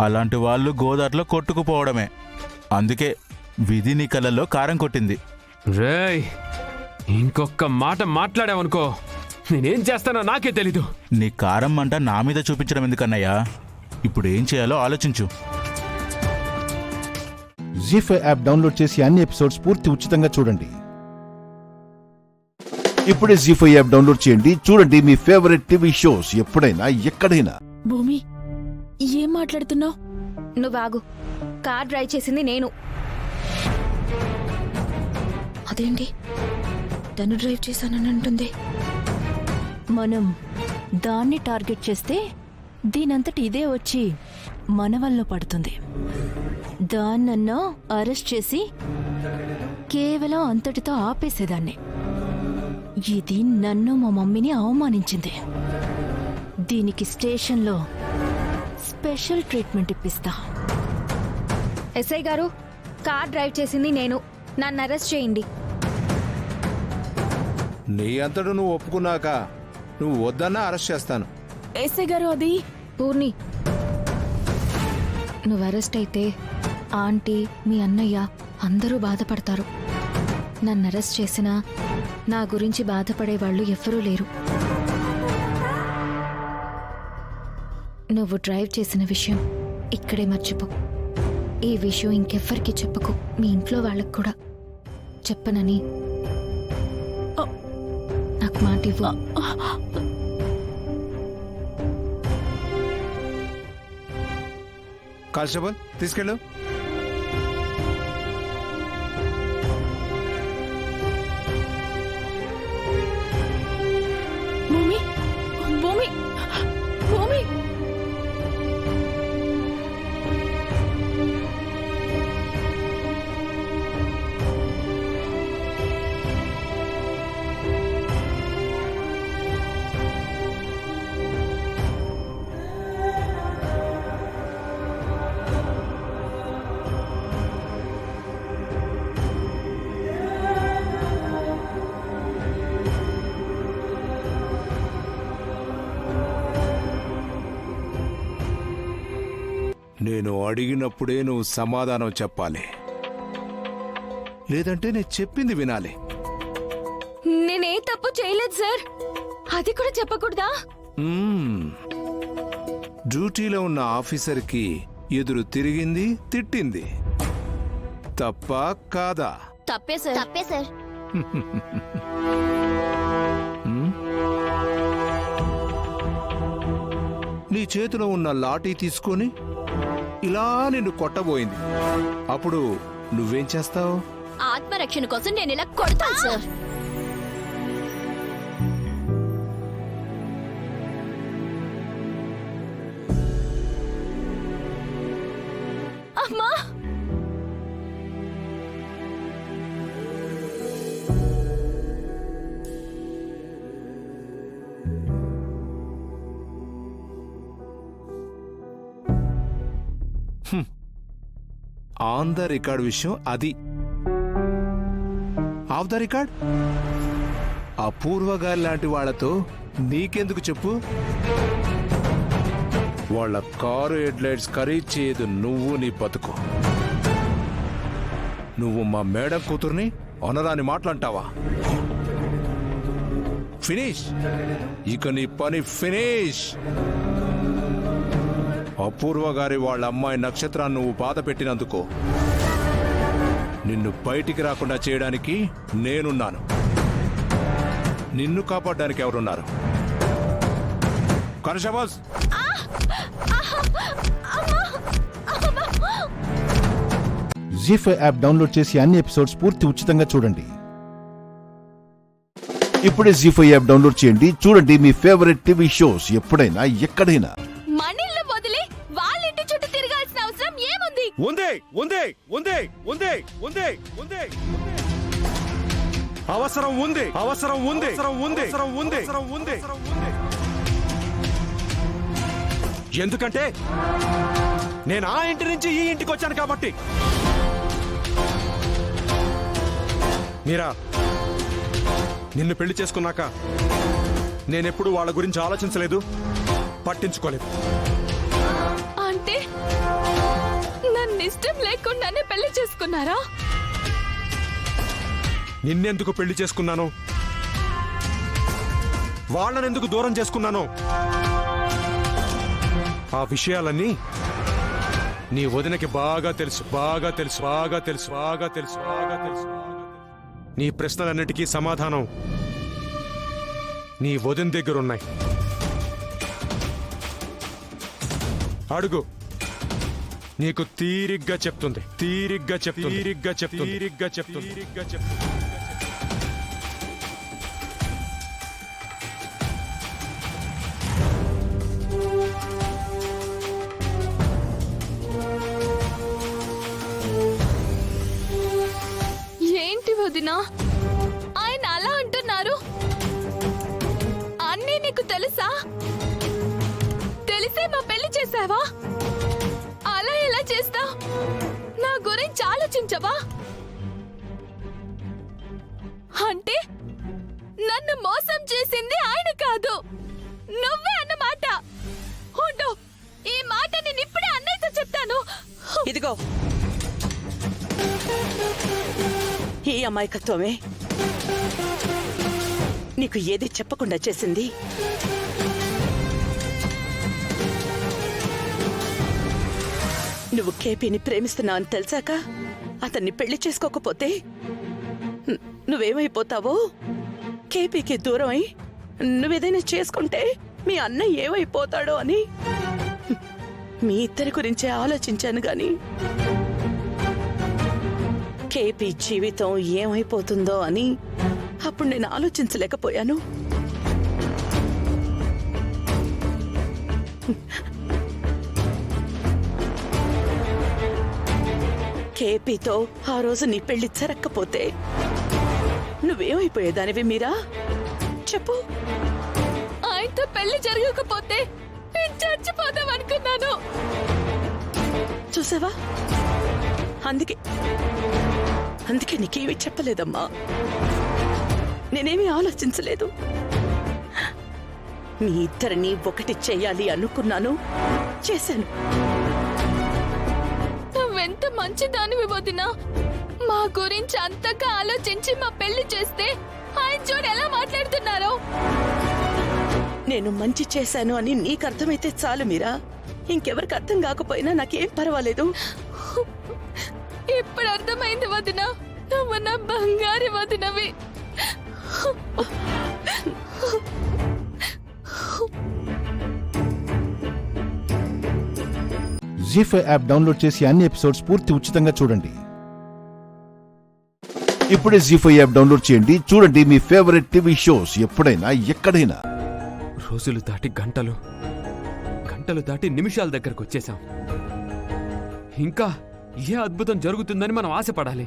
అలాంటి వాళ్ళు గోదాట్లో కొట్టుకుపోవడమే. అందుకే విధి నీ కళ్ళల్లో కారం కొట్టింది. రేయ్, ఇంకొక మాట మాట్లాడావనుకో నేనేం చేస్తానో నాకే తెలీదు. నీ కారం మంట నా మీద చూపించడం ఎందుకన్నయ్యా? ఇప్పుడు ఏం చేయాలో ఆలోచించు. జీ5 యాప్ డౌన్లోడ్ చేసి అన్ని ఎపిసోడ్స్ పూర్తి ఉచితంగా చూడండి. ఇప్పుడే జీ5 యాప్ డౌన్లోడ్ చేయండి. చూడండి మీ ఫేవరెట్ టీవీ షోస్ ఎప్పుడైనా ఎక్కడైనా. భూమి, ఏం మాట్లాడుతున్నావు? నువ్వాగు. కార్ డ్రైవ్ చేసింది నేను. అదేంటి తను డ్రైవ్ చేశానని అంటుంది? మనం దాన్ని టార్గెట్ చేస్తే దీనంతటి ఇదే వచ్చి మన వల్ల పడుతుంది. దాన్నన్నా అరెస్ట్ చేసి కేవలం అంతటితో ఆపేసేదాన్ని. ఇది నన్ను మా మమ్మీని అవమానించింది. దీనికి స్టేషన్లో స్పెషల్ ట్రీట్మెంట్ ఇప్పిస్తా. ఎస్ఐ గారు, కార్ డ్రైవ్ చేసింది నేను. నన్ను అరెస్ట్ చేయండి. నీ అంతటా నువ్వు ఒప్పుకున్నాక నువ్వు వద్దన్నా అరెస్ట్ చేస్తాను. ఎస్ఐ గారు, అది పూర్ణి, నువ్వు అరెస్ట్ అయితే ఆంటీ, మీ అన్నయ్య అందరూ బాధపడతారు. నన్ను అరెస్ట్ చేసినా నా గురించి బాధపడే వాళ్ళు ఎవ్వరూ లేరు. నువ్వు డ్రైవ్ చేసిన విషయం ఇక్కడే మర్చిపో. ఈ విషయం ఇంకెవ్వరికీ చెప్పకు. మీ ఇంట్లో వాళ్ళకు కూడా చెప్పనని నాకు మాట ఇవ్వు. కానిస్టేబుల్ తీసుకెళ్ళు. భూమి, భూమి, భూమి. నేను అడిగినప్పుడే నువ్వు సమాధానం చెప్పాలి, లేదంటే నేను చెప్పింది వినాలి. నేనే తప్పు చేయలేదు సార్. అది కూడా చెప్పకూడదా? డ్యూటీలో ఉన్న ఆఫీసర్కి ఎదురు తిరిగింది, తిట్టింది. తప్ప కాదా? తప్పే సార్. తప్పే సార్. నీ చేతిలో ఉన్న లాఠీ తీసుకొని ఇలా నిన్ను కొట్టబోయింది. అప్పుడు నువ్వేం చేస్తావు? ఆత్మరక్షణ కోసం నేను ఇలా కొడతాను సార్. అమ్మా, ఆన్ ద రికార్డ్ విషయం అది. ఆఫ్ ద రికార్డ్ అపూర్వ గారి లాంటి వాళ్లతో నీకెందుకు చెప్పు? వాళ్ళ కారు హెడ్లైట్స్ ఖరీదు చేయదు నువ్వు, నీ బతుకు. నువ్వు మా మేడం కూతుర్ని అనరాని మాటలంటావా? ఫినిష్, ఇక నీ పని ఫినిష్. అపూర్వ గారి వాళ్ళ అమ్మాయి నక్షత్రాన్ని నువ్వు బాధ పెట్టినందుకు నిన్ను బయటికి రాకుండా చేయడానికి నేనున్నాను. నిన్ను కాపాడడానికి ఎవరున్నారు? కానిస్టేబుల్స్, జీ5 యాప్ డౌన్లోడ్ చేసి అన్ని ఎపిసోడ్స్ పూర్తి ఉచితంగా చూడండి. ఇప్పుడే జీ5 యాప్ డౌన్లోడ్ చేయండి. చూడండి మీ ఫేవరెట్ టీవీ షోస్ ఎప్పుడైనా ఎక్కడైనా. మనీళ్ళు వదిలి వాళ్ళ ఇంటి చుట్టూ తిరగాల్సిన అవసరం ఏముంది? ఉంది ఉంది ఉంది ఉంది ఉంది ఉంది అవసరం ఉంది, అవసరం ఉంది, అవసరం ఉంది, అవసరం ఉంది, అవసరం ఉంది. ఎందుకంటే నేను ఆ ఇంటి నుంచి ఈ ఇంటికి వచ్చాను కాబట్టి. మీరా, నిన్ను పెళ్లి చేసుకున్నాక నేనెప్పుడు వాళ్ళ గురించి ఆలోచించలేదు, పట్టించుకోలేదు. అంటే నన్ను ఇష్టం లేకుండానే పెళ్లి చేసుకున్నారా? నిన్నెందుకు పెళ్లి చేసుకున్నాను, వాళ్ళనెందుకు దూరం చేసుకున్నాను, ఆ విషయాలన్నీ నీ వదినకి బాగా తెలుసు, బాగా తెలుసు, బాగా తెలుసు, బాగా తెలుసు, బాగా తెలుసు. నీ ప్రశ్నలన్నిటికీ సమాధానం నీ వదిన దగ్గరున్నాయి. అడుగు, నీకు తీరిగ్గా చెప్తుంది, తీరిగ్గా చెప్తుంది, తీరిగ్గా చెప్తుంది, తీరిగ్గా చెప్తుంది, తీరిగ్గా చెప్తుంది. ఏంటి వదినా ఆయన అలా అంటున్నారు? అన్నీ నీకు తెలుసా? తెలిసే మా పెళ్లి చేసావా? అలా ఎలా చేస్తా? నా గురించి ఆలోచించవా? అంటే నన్ను మోసం చేసింది ఆయన కాదు, నువ్వే అన్నమాట. ఉండు, ఈ మాట నేను ఇప్పుడే అన్నయ్యతో చెప్తాను. ఇదిగో ఈ అమాయకత్వమే నీకు ఏది చెప్పకుండా చేసింది. నువ్వు కేపీని ప్రేమిస్తున్నావు అని తెలిసాక అతన్ని పెళ్లి చేసుకోకపోతే నువ్వేమైపోతావో, కేపీకి దూరమై నువ్వేదైనా చేసుకుంటే మీ అన్న ఏమైపోతాడో అని మీ ఇద్దరి గురించే ఆలోచించాను గాని కేపీ జీవితం ఏమైపోతుందో అని అప్పుడు నేను ఆలోచించలేకపోయాను. కేపీతో ఆ రోజు నీ పెళ్లి జరగకపోతే నువ్వేమైపోయేదానివి మీరా? చెప్పు. ఆయనతో పెళ్లి జరగకపోతే నేను చచ్చిపోదాం అనుకున్నాను. చూసావా, అందుకే నీకేమీ చెప్పలేదమ్మా. నేనేమీ ఆలోచించలేదు. మీ ఇద్దరిని ఒకటి చెయ్యాలి అనుకున్నాను, చేశాను. నువ్వెంత మంచిదానివి వదినా. మా గురించి అంతగా ఆలోచించి మా పెళ్లి చేస్తే ఆయన చూడు ఎలా మాట్లాడుతున్నారో. నేను మంచి చేశాను అని నీకు అర్థమైతే చాలు మీరా. ఇంకెవరికి అర్థం కాకపోయినా నాకేం పర్వాలేదు. ఇప్పుడు అర్థమైంది వదినా, నువ్వు నా బంగారు వదినవి. జీ5 యాప్ డౌన్లోడ్ చేసి అన్ని ఎపిసోడ్స్ పూర్తి ఉచితంగా చూడండి. ఇప్పుడే జీ5 యాప్ డౌన్లోడ్ చేయండి, చూడండి మీ ఫేవరెట్ టీవీ షోస్ ఎప్పుడైనా ఎక్కడైనా. రోజులు దాటి గంటలు, గంటలు దాటి నిమిషాల దగ్గరకు వచ్చేసాం. ఇంకా ఏ అద్భుతం జరుగుతుందని మనం ఆశపడాలి.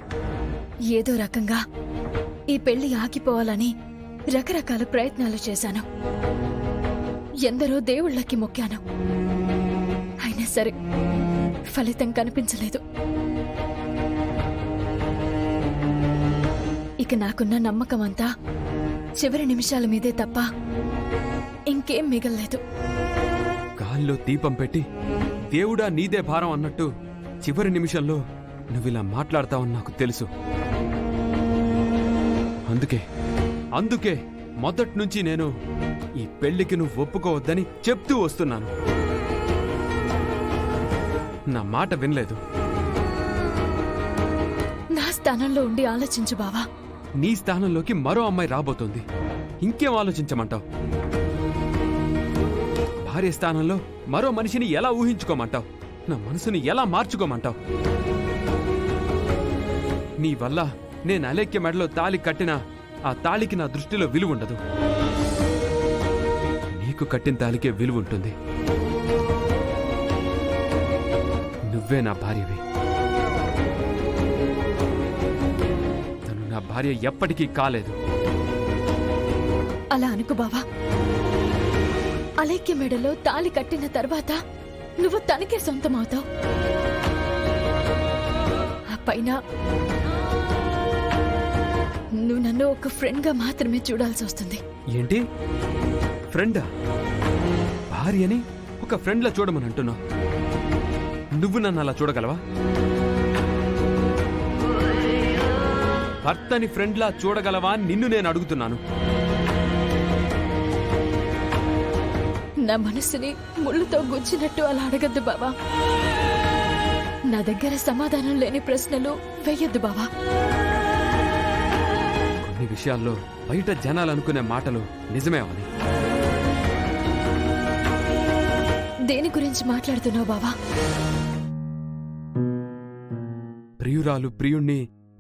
ఏదో రకంగా ఈ పెళ్లి ఆగిపోవాలని రకరకాల ప్రయత్నాలు చేశాను. ఎందరో దేవుళ్ళకి మొక్కాను. అయినా సరే ఫలితం కనిపించలేదు. ఇక నాకున్న నమ్మకం అంతా చివరి నిమిషాల మీదే తప్ప ఇంకేం మిగల్లేదు. గాల్లో దీపం పెట్టి దేవుడా నీదే భారం అన్నట్టు చివరి నిమిషంలో నువ్విలా మాట్లాడతావని నాకు తెలుసు. అందుకే మొదట్నుంచి నేను ఈ పెళ్లికి నువ్వు ఒప్పుకోవద్దని చెప్తూ వస్తున్నాను. నా మాట వినలేదు. నా స్థానంలో ఉండి ఆలోచించు బావా. నీ స్థానంలోకి మరో అమ్మాయి రాబోతోంది. ఇంకేం ఆలోచించమంటావు? భార్య స్థానంలో మరో మనిషిని ఎలా ఊహించుకోమంటావు? నా మనసుని ఎలా మార్చుకోమంటావు? నీ వల్ల నేను అలేఖ్య మెడలో తాళి కట్టినా ఆ తాళికి నా దృష్టిలో విలువ ఉండదు. నీకు కట్టిన తాళికే విలువ ఉంటుంది. నువ్వే నా భార్యవి. తను నా భార్య ఎప్పటికీ కాలేదు. అలా అనుకు బావా. అలేఖ్య మెడలో తాళి కట్టిన తర్వాత నువ్వు తనకే సొంతమవుతావు. ఆ పైన నువ్వు నన్ను ఒక ఫ్రెండ్ గా మాత్రమే చూడాల్సి వస్తుంది. ఏంటి ఫ్రెండా? భార్యని ఒక ఫ్రెండ్లా చూడమని అంటున్నావు. నువ్వు నన్ను అలా చూడగలవా? భర్తని ఫ్రెండ్లా చూడగలవా అని నిన్ను నేను అడుగుతున్నాను. నా మనసుని ముళ్ళుతో గుచ్చినట్టు అలా అడగద్దు బావా. నా దగ్గర సమాధానం లేని ప్రశ్నలు వెయ్యొద్దు బావా. కొన్ని విషయాల్లో బయట జనాలు అనుకునే మాటలు నిజమే అవని. దేని గురించి మాట్లాడుతున్నావు బావా? ప్రియురాలు ప్రియుణ్ణి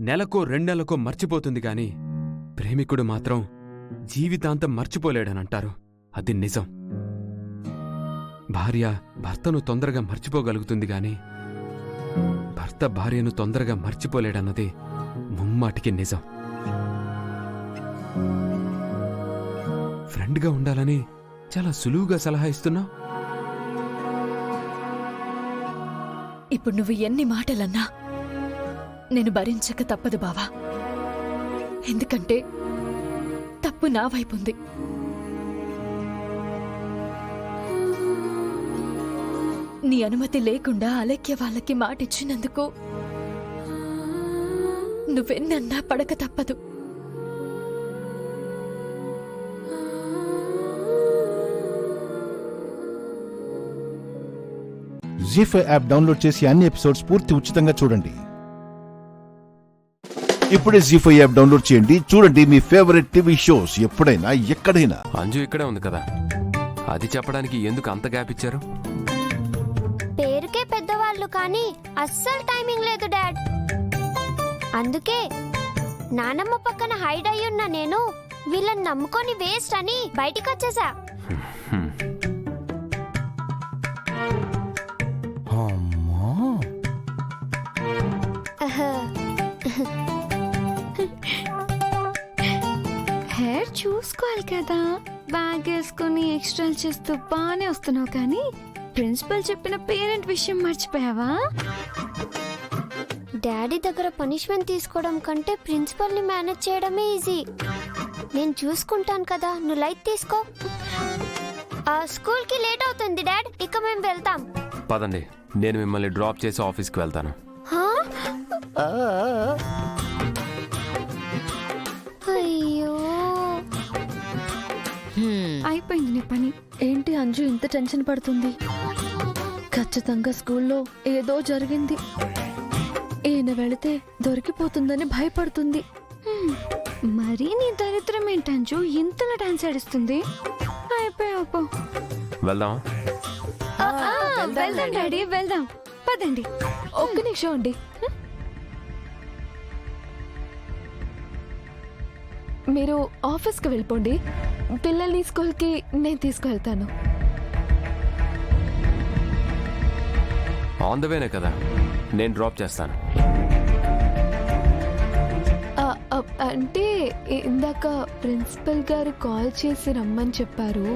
నెలకో 2 నెలలకో మర్చిపోతుంది గాని ప్రేమికుడు మాత్రం జీవితాంతం మర్చిపోలేడనంటారు. అది నిజం. భార్య భర్తను తొందరగా మర్చిపోగలుగుతుంది గాని భర్త భార్యను తొందరగా మర్చిపోలేడన్నది ముమ్మాటికి నిజం. ఫ్రెండ్గా ఉండాలని చాలా సులువుగా సలహా ఇస్తున్నావు. ఇప్పుడు నువ్వు ఎన్ని మాటలన్నా నేను భరించక తప్పదు బావా. ఎందుకంటే తప్పు నా వైపుంది. నీ అనుమతి లేకుండా అలక్య వాళ్ళకి మాటిచ్చినందుకు నువ్వెన్నన్నా పడక తప్పదు. జీ5 యాప్ డౌన్లోడ్ చేసి అన్ని ఎపిసోడ్స్ పూర్తి ఉచితంగా చూడండి. ఇప్పుడే జీ5 యాప్ డౌన్లోడ్ చేయండి. చూడండి మీ ఫేవరెట్ టీవీ షోస్ ఎప్పుడైనా ఎక్కడైనా. అంజు ఇక్కడే ఉంది కదా, అది చెప్పడానికి ఎందుకు అంత గ్యాప్ ఇచ్చారు? పేరుకే పెద్దవాళ్ళు కానీ అస్సలు టైమింగ్ లేదు డాడ్. అందుకే నానమ్మ పక్కన హైడ్ అయ్యున్న నేను వీళ్ళని నమ్ముకొని వేస్ట్ అని బయటికి వచ్చేసా. హెయిర్ చూసుకోవాలి కదా. బ్యాగ్ వేసుకుని ఎక్స్ట్రా చేస్తూ బానే వస్తున్నావు కానీ ప్రిన్సిపల్ చెప్పిన పేరెంట్ విషయం మర్చిపోయావా? డాడీ దగ్గర పనిష్మెంట్ తీసుకోవడం కంటే ప్రిన్సిపల్ ని మేనేజ్ చేయడమే ఈజీ. నేను చూసుకుంటాను కదా, నువ్వు లైట్ తీసుకో. స్కూల్ కి లేట్ అవుతుంది డాడ్, ఇక మేము వెళ్తాం. పదండి, నేను మిమ్మల్ని డ్రాప్ చేసి ఆఫీస్కి వెళ్తాను. అయ్యో, అయిపోయింది నీ పని. ఏంటి అంజు ఇంత టెన్షన్ పడుతుంది? ఖచ్చితంగా స్కూల్లో ఏదో జరిగింది. ఈయన వెళితే దొరికిపోతుందని భయపడుతుంది. మరీ నీ దరిద్రం ఏంటంజు ఇంతలా డాన్స్ ఆడిస్తుంది? అయిపోయావు. వెళ్దాం. వెళ్దాం డాడీ, వెళ్దాం. పదండి. ఒక్క నిమిషం అండి. మీరు ఆఫీస్కి వెళ్ళిపోండి, పిల్లల్ని స్కూల్కి నేను తీసుకువెళ్తాను. ఆన్ ద వేనే కదా, నేను డ్రాప్ చేస్తాను. అంటే ఇందాక ప్రిన్సిపల్ గారు కాల్ చేసి రమ్మని చెప్పారు.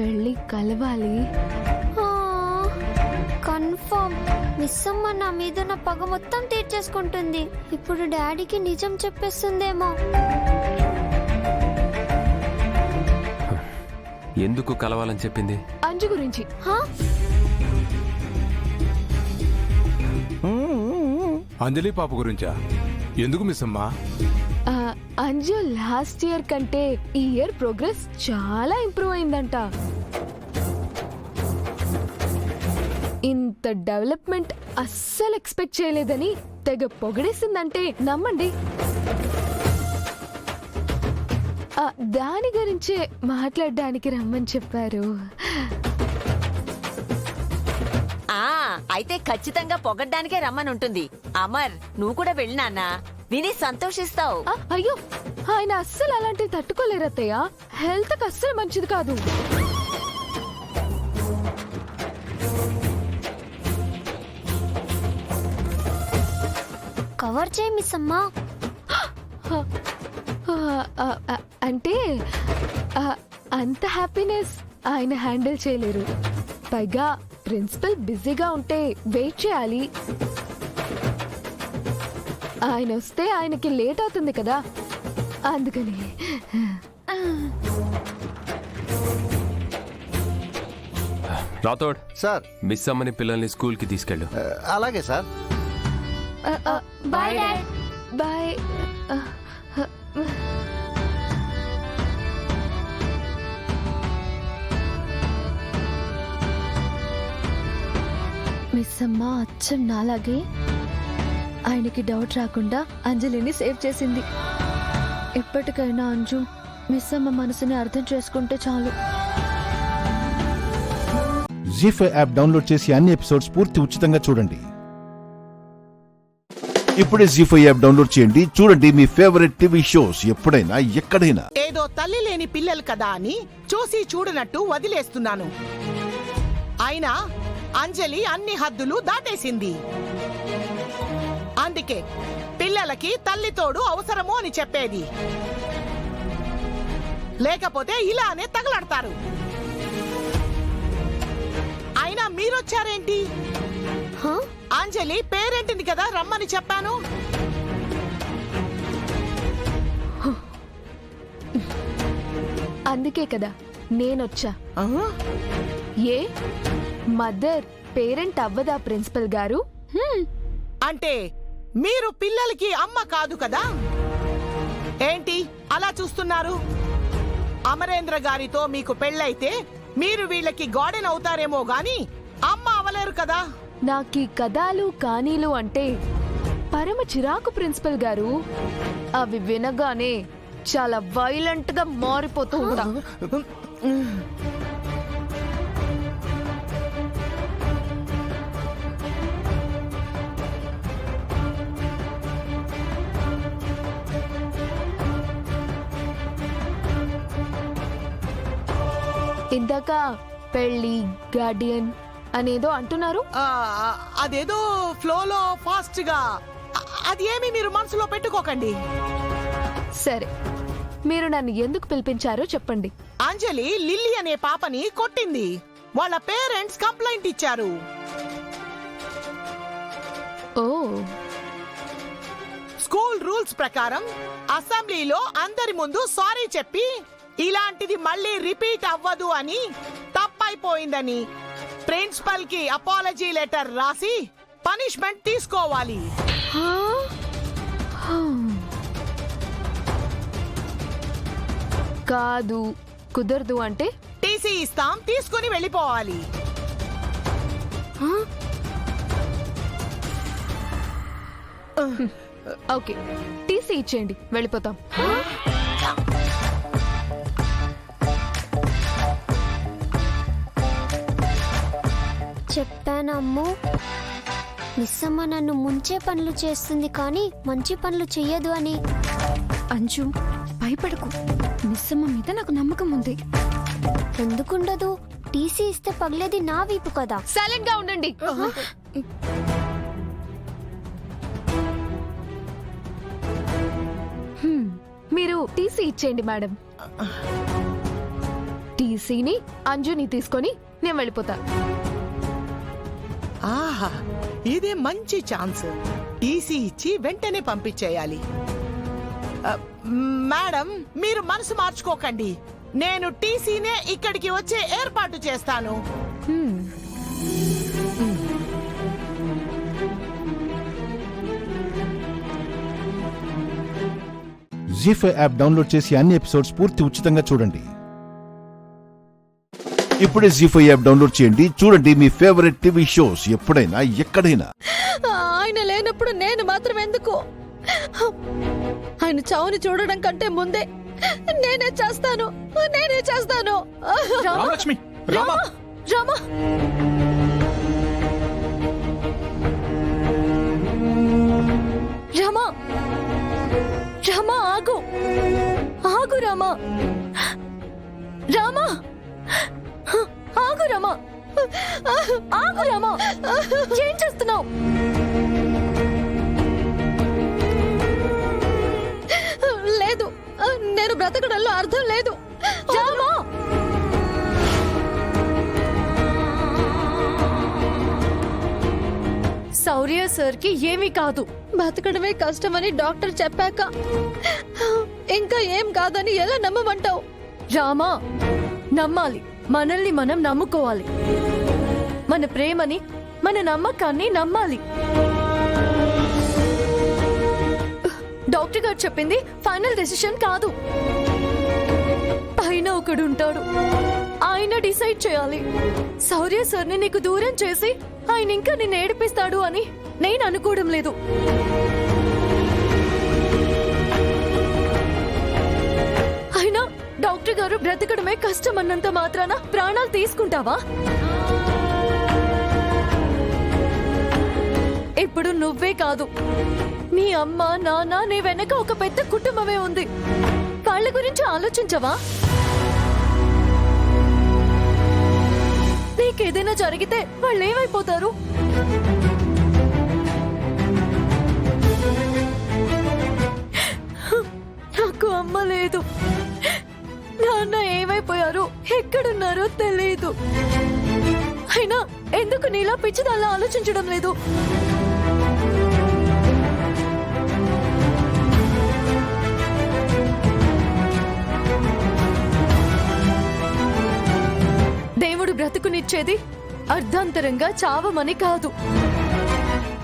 వెళ్ళి కలవాలి. కన్ఫర్మ్ మిస్ అమ్మ నా మీద నా పగ మొత్తం తీర్చేసుకుంటుంది. ఇప్పుడు డాడీకి నిజం చెప్పేస్తుందేమో. ఎందుకు కలవాలని చెప్పింది? అంజు గురించి. అంజలి పాప గురించా? ఎందుకు మిస్ అమ్మా? అంజు లాస్ట్ ఇయర్ కంటే ఈ ఇయర్ ప్రోగ్రెస్ చాలా ఇంప్రూవ్ అయిందంట. ఇంత డెవలప్మెంట్ అస్సలు ఎక్స్పెక్ట్ చేయలేదని తెగ పొగిడేసిందంటే నమ్మండి. దాని గురించే మాట్లాడడానికి రమ్మని చెప్పారు. అయితే ఖచ్చితంగా పొగడ్డానికే రమ్మని ఉంటుంది. అమర్, నువ్వు కూడా వెళ్ళినానా, విని సంతోషిస్తావు. అయ్యో, ఆయన అస్సలు అలాంటివి తట్టుకోలేరత్తయ్య. హెల్త్ కి అస్సలు మంచిది కాదు. కవర్ చేయి మిస్ అమ్మా. అంటే అంత హ్యాపీనెస్ ఆయన హ్యాండిల్ చేయలేరు. పైగా ప్రిన్సిపల్ బిజీగా ఉంటే వెయిట్ చేయాలి. ఆయన వస్తే ఆయనకి లేట్ అవుతుంది కదా, అందుకని. రాథోడ్ సార్, మిస్ అమ్మని పిల్లల్ని స్కూల్కి తీసుకెళ్ళు. అలాగే sir. Bye dad. Bye. Miss అమ్మ అచ్చం నాలాగే ఆయనకి డౌట్ రాకుండా అంజలిని సేవ్ చేసింది. ఇప్పటికైనా అంజు మిస్ అమ్మ మనసుని అర్థం చేసుకుంటే చాలు. జీ5 యాప్ డౌన్లోడ్ చేసి అన్ని ఎపిసోడ్స్ పూర్తి ఉచితంగా చూడండి. ఇప్పుడే జీ5 యాప్ డౌన్లోడ్ చేయండి. చూడండి మీ ఫేవరెట్ టీవీ షోస్ ఎప్పుడైనా ఎక్కడైనా. ఏదో తల్లి లేని పిల్లలు కదా అని చూసి చూడనట్టు వదిలేస్తున్నాను. అయినా అంజలి అన్ని హద్దులు దాటేసింది. అందుకే పిల్లలకి తల్లి తోడు అవసరము అని చెప్పేది. లేకపోతే ఇలానే తగలడతారు. అయినా మీరొచ్చారేంటి? అంజలి పేరెంట్ని కదా రమ్మని చెప్పాను. అందుకే కదా నేనొచ్చా. ఏ మదర్ పేరెంట్ అవ్వదా ప్రిన్సిపల్ గారు? అంటే మీరు పిల్లలకి అమ్మ కాదు కదా? ఏంటి అలా చూస్తున్నారు? అమరేంద్ర గారితో మీకు పెళ్ళైతే మీరు వీళ్ళకి గార్డెన్ అవుతారేమో గాని అమ్మ అవలేరు కదా. నాకీ కథలు కానీలు అంటే పరమ చిరాకు ప్రిన్సిపల్ గారు. అవి వినగానే చాలా వైలెంట్ గా మారిపోతూ ఉంటా. ఇందాక పెళ్లి గార్డియన్ అనేదో అంటున్నారు. అదేదో ఫ్లోలో ఫాస్ట్ గా, అది ఏమి మీరు మనసులో పెట్టుకోకండి. సరే, మీరు నన్ను ఎందుకు పిలిపించారో చెప్పండి. అంజలి లిల్లీ అనే పాపని కొట్టింది. వాళ్ళ పేరెంట్స్ కంప్లైంట్ ఇచ్చారు. ఓ, స్కూల్ రూల్స్ ప్రకారం అసెంబ్లీలో అందరి ముందు సారీ చెప్పి ఇలాంటిది మళ్ళీ రిపీట్ అవ్వదు అని, తప్పైపోయిందని ప్రిన్సిపల్ కి అపాలజీ లెటర్ రాసి పనిష్మెంట్ తీసుకోవాలి. కాదు, కుదరదు అంటే టీసీ ఇస్తాం, తీసుకుని వెళ్ళిపోవాలి. ఓకే, టీసీ ఇచ్చేయండి, వెళ్ళిపోతాం. చెప్పానమ్ము, మిస్సమ్మ నన్ను ముంచే పనులు చేస్తుంది కానీ మంచి పనులు చెయ్యదు అని. అంజు, భయపడకు, మిస్సమ్మ మీద నాకు నమ్మకం ఉంది. ఎందుకుండదు? టీసీ ఇస్తే పగిలేది నా వీపు కదా. సైలెంట్ గా ఉండండి. మీరు టీసీ ఇచ్చేయండి మేడం. టీసీని అంజుని తీసుకొని నేను వెళ్ళిపోతా. ఆహా, ఇదే మంచి ఛాన్స్. టీసీ ఇచ్చి వెంటనే పంపించేయాలి. మేడం, మీరు మనసు మార్చుకోకండి. నేను టీసీనే ఇక్కడికి వచ్చే ఏర్పాటు చేస్తాను. జీ5 యాప్ డౌన్లోడ్ చేసి అన్ని ఎపిసోడ్స్ పూర్తి ఉచితంగా చూడండి. ఇప్పుడే జీ5 యాప్ డౌన్లోడ్ చేయండి. చూడండి మీ ఫేవరెట్ టీవీ షోస్ ఎప్పుడైనా ఎక్కడైనా. ఆయన లేనప్పుడు నేను మాత్రం ఎందుకు? ఆయన చావుని చూడడం కంటే ముందే నేనే చేస్తాను. రామలక్ష్మి, రామా, రామా, రామా, రామా, ఆగు, ఆగు రామా, రామా, ఆగు రామా, ఆగు రామా, ఏం చేస్తున్నావు? లేదు, నేను బ్రతకడంలో అర్థం లేదు. రామా, శౌర్య సార్ కి ఏమీ కాదు, బతకడమే కష్టమని డాక్టర్ చెప్పాక ఇంకా ఏం కాదని ఎలా నమ్మమంటావు? రామా, నమ్మాలి, మనల్ని మనం నమ్ముకోవాలి, మన ప్రేమని, మన నమ్మకాన్ని నమ్మాలి. డాక్టర్ గారు చెప్పింది ఫైనల్ డెసిషన్ కాదు. పైన ఒకడు ఉంటాడు, ఆయన డిసైడ్ చేయాలి. శౌర్య సార్ని నీకు దూరం చేసి ఆయన ఇంకా నిన్ను ఏడిపిస్తాడు అని నేను అనుకోవడం లేదు. అయినా డాక్టర్ గారు బ్రతకడమే కష్టం అన్నంత మాత్రాన ప్రాణాలు తీసుకుంటావా? ఇప్పుడు నువ్వు నువ్వే కాదు, మీ అమ్మ నాన్న నీ వెనక ఒక పెద్ద కుటుంబమే ఉంది. వాళ్ళ గురించి ఆలోచించవా? నీకేదైనా జరిగితే వాళ్ళు ఏమైపోతారు? నాకు అమ్మ లేదు, నాన్న ఏమైపోయారు, ఎక్కడున్నారో తెలియదు. అయినా ఎందుకు నీలా పిచ్చిదాల్లా ఆలోచించడం లేదు? దేవుడు బ్రతుకునిచ్చేది అర్ధాంతరంగా చావమని కాదు,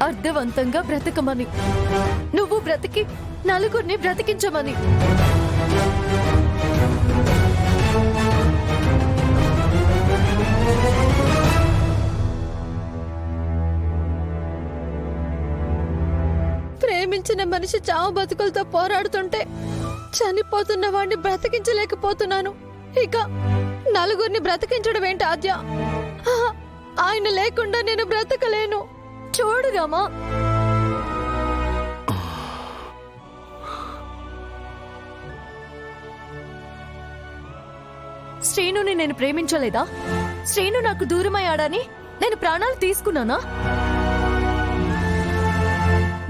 అర్థవంతంగా బ్రతకమని. నువ్వు బ్రతికి నలుగురిని బ్రతికించమని. ప్రేమించిన మనిషి చావు బతుకులతో పోరాడుతుంటే చనిపోతున్న వాడిని బ్రతికించలేకపోతున్నాను. ఇక నలుగురిని బ్రతికించడం ఏంటి ఆద్య? ఆయన లేకుండా నేను బ్రతకలేను. చూడు రామా, శ్రీనుని నేను ప్రేమించలేదా? శ్రీను నాకు దూరమయ్యాడని నేను ప్రాణాలు తీసుకున్నానా?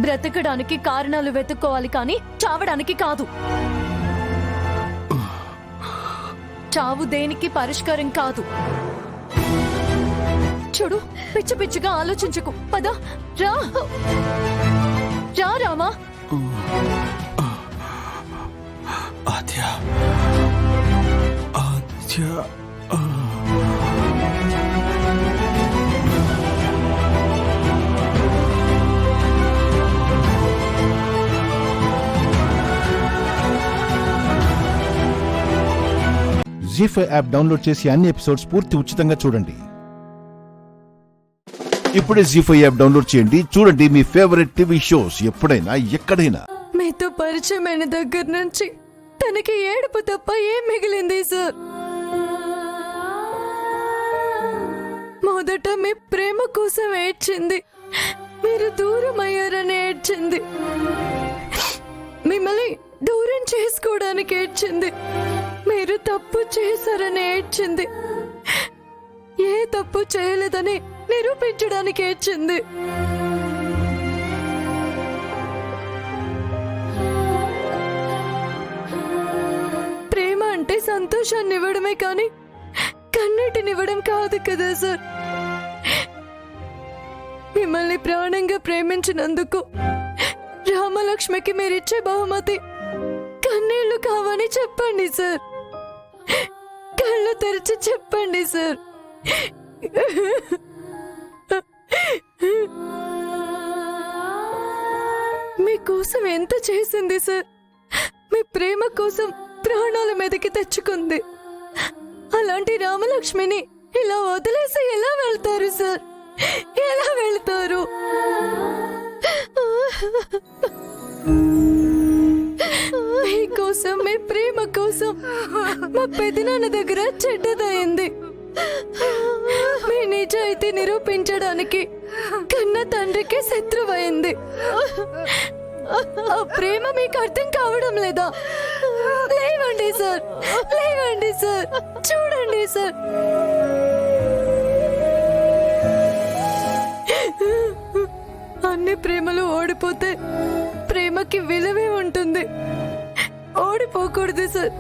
బ్రతకడానికి కారణాలు వెతుక్కోవాలి కానీ చావడానికి కాదు. చావు దేనికి పరిష్కారం కాదు. చూడు, పిచ్చి పిచ్చిగా ఆలోచించకు. పద, రా రా రామా. ఆద్య, ఆద్య. జీ5 యాప్ డౌన్లోడ్ చేసి అన్ని ఎపిసోడ్స్ పూర్తి ఉచితంగా చూడండి. ఇప్పుడే జీ5 యాప్ డౌన్లోడ్ చేయండి, చూడండి మీ ఫేవరెట్ టీవీ షోస్ ఎప్పుడైనా ఎక్కడైనా. మీతో పరిచయమైన దగ్గర నుంచి తనకి ఏడుపు తప్ప ఏం మిగిలింది సార్? మొదట మీ ప్రేమ కోసం ఏడ్చింది, మీరు దూరం అయ్యారని ఏడ్చింది. మిమ్మల్ని దూరం చేసుకోవడానికి ఏడ్చింది, మీరు తప్పు చేశారని ఏడ్చింది. ఏ తప్పు చేయలేదని నిరూపించడానికి ఏడ్చింది. ప్రేమ అంటే సంతోషాన్ని ఇవ్వడమే కానీ కన్నీటినివ్వడం కాదు కదా సార్. మిమ్మల్ని ప్రాణంగా ప్రేమించినందుకు రామలక్ష్మికి మీరిచ్చే బహుమతి కన్నీళ్లు కావని చెప్పండి సార్. కళ్ళు తెరిచి చెప్పండి సార్. మీకోసం ఎంత చేసింది సార్. మీ ప్రేమ కోసం ప్రాణాల మీదకి తెచ్చుకుంది. అలాంటి రామలక్ష్మిని ఇలా వదిలేసి ఎలా వెళ్తారు సార్? ఎలా వెళ్తారు? మీకోసం, మీ ప్రేమ కోసం మా పెదనాన్న దగ్గర చెడ్డదయింది. మీ నిజాయితీ నిరూపించడానికి కన్న తండ్రికి శత్రువైంది. ఆ ప్రేమ మీకు అర్థం కావడం లేదా? లేవండి సార్, లేవండి సార్, చూడండి సార్. అన్ని ప్రేమలు ఓడిపోతే ప్రేమకి విలువే ఉంటుంది. ఓడిపోకూడదు సార్.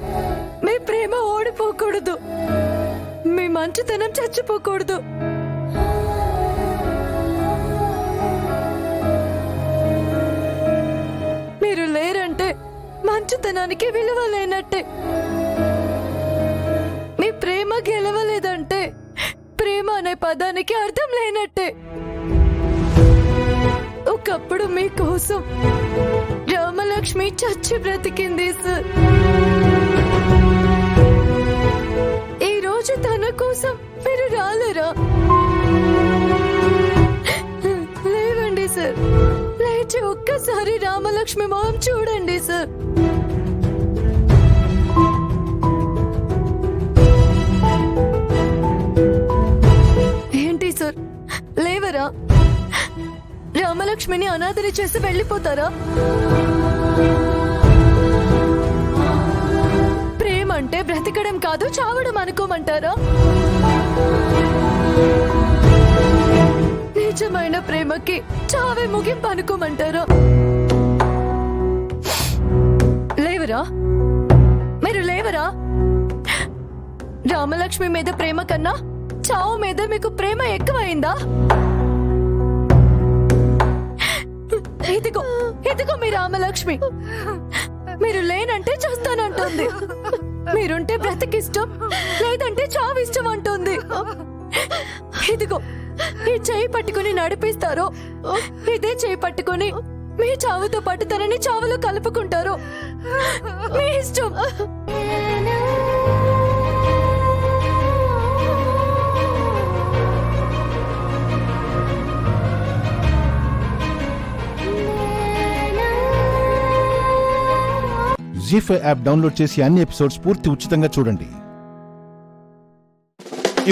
మీ ప్రేమ ఓడిపోకూడదు. మీ మంచితనం చచ్చిపోకూడదు. మీరు లేరంటే మంచితనానికి విలువ లేనట్టే. మీ ప్రేమ గెలవలేదంటే ప్రేమ అనే పదానికి అర్థం లేనట్టే. ఒకప్పుడు మీకోసం రామలక్ష్మి చచ్చి బ్రతికింది సార్. ఈ రోజు తన కోసం మీరు రాలేరా? లేవండి సార్, లేచి ఒక్కసారి రామలక్ష్మి మొహం చూడండి సార్. ఏంటి సార్, లేవరా? రామలక్ష్మిని అనాథని చేసి వెళ్ళిపోతారా? ప్రేమ అంటే బ్రతికడం కాదు, చావడం అనుకోమంటారా? నిజమైన ప్రేమకి చావే ముగింపు అనుకోమంటారా? లేవరా? మీరు లేవరా? రామలక్ష్మి మీద ప్రేమ కన్నా చావు మీద మీకు ప్రేమ ఎక్కువైందా? ఇదిగో ఇదిగో మీ రామలక్ష్మి. మీరు లేనంటే చేస్తానంటుంది. మీరుంటే బ్రతికిష్టం, లేదంటే చావు ఇష్టం అంటుంది. ఇదిగో ఈ చేయి పట్టుకుని నడిపిస్తారో, ఇదే చేయి పట్టుకుని మీ చావుతో పాటు తనని చావులో కలుపుకుంటారు. మీ ఇష్టం. జీ5 యాప్ డౌన్లోడ్ చేసి అన్ని ఎపిసోడ్స్ పూర్తి ఉచితంగా చూడండి.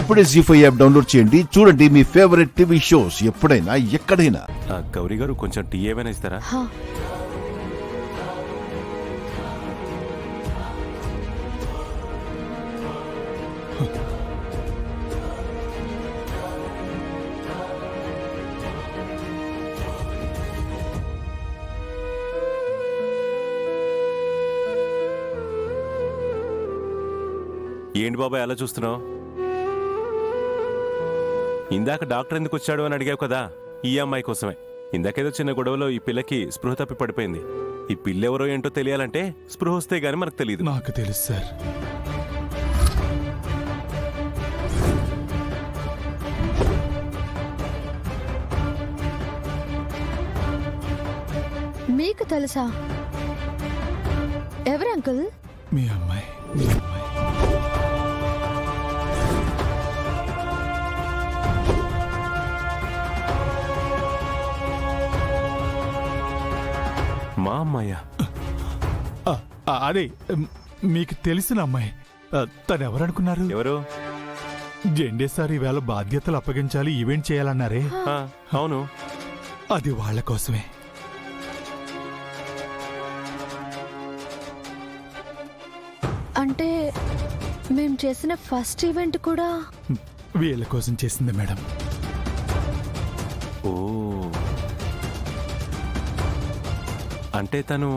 ఇప్పుడే జీ5 యాప్ డౌన్లోడ్ చేయండి, చూడండి మీ ఫేవరెట్ టీవీ షోస్ ఎప్పుడైనా ఎక్కడైనా. గౌరీ గారు కొంచెం టీ ఏమైనా ఇస్తారా? ఏంటి బాబాయ్ అలా చూస్తున్నావు? ఇందాక డాక్టర్ ఎందుకు వచ్చాడు అని అడిగావు కదా, ఈ అమ్మాయి కోసమే. ఇందాకేదో చిన్న గొడవలో ఈ పిల్లకి స్పృహ తప్పి పడిపోయింది. ఈ పిల్ల ఎవరో ఏంటో తెలియాలంటే స్పృహ వస్తే గానీ మనకు తెలియదు. నాకు తెలుసు సార్. మీకు తెలుసా? ఎవరు అంకుల్? మీ అమ్మాయి. మా అమ్మాయ్యా? అదే మీకు తెలిసిన అమ్మాయి. తను ఎవరనుకున్నారు? ఎవరు? జెండే సార్ ఈవేళ బాధ్యతలు అప్పగించాలి, ఈవెంట్ చేయాలన్నారే. అవును, అది వాళ్ళ కోసమే. అంటే మేం చేసిన ఫస్ట్ ఈవెంట్ కూడా వీళ్ళ కోసం చేసింది మేడం. ఓ, అంటే తను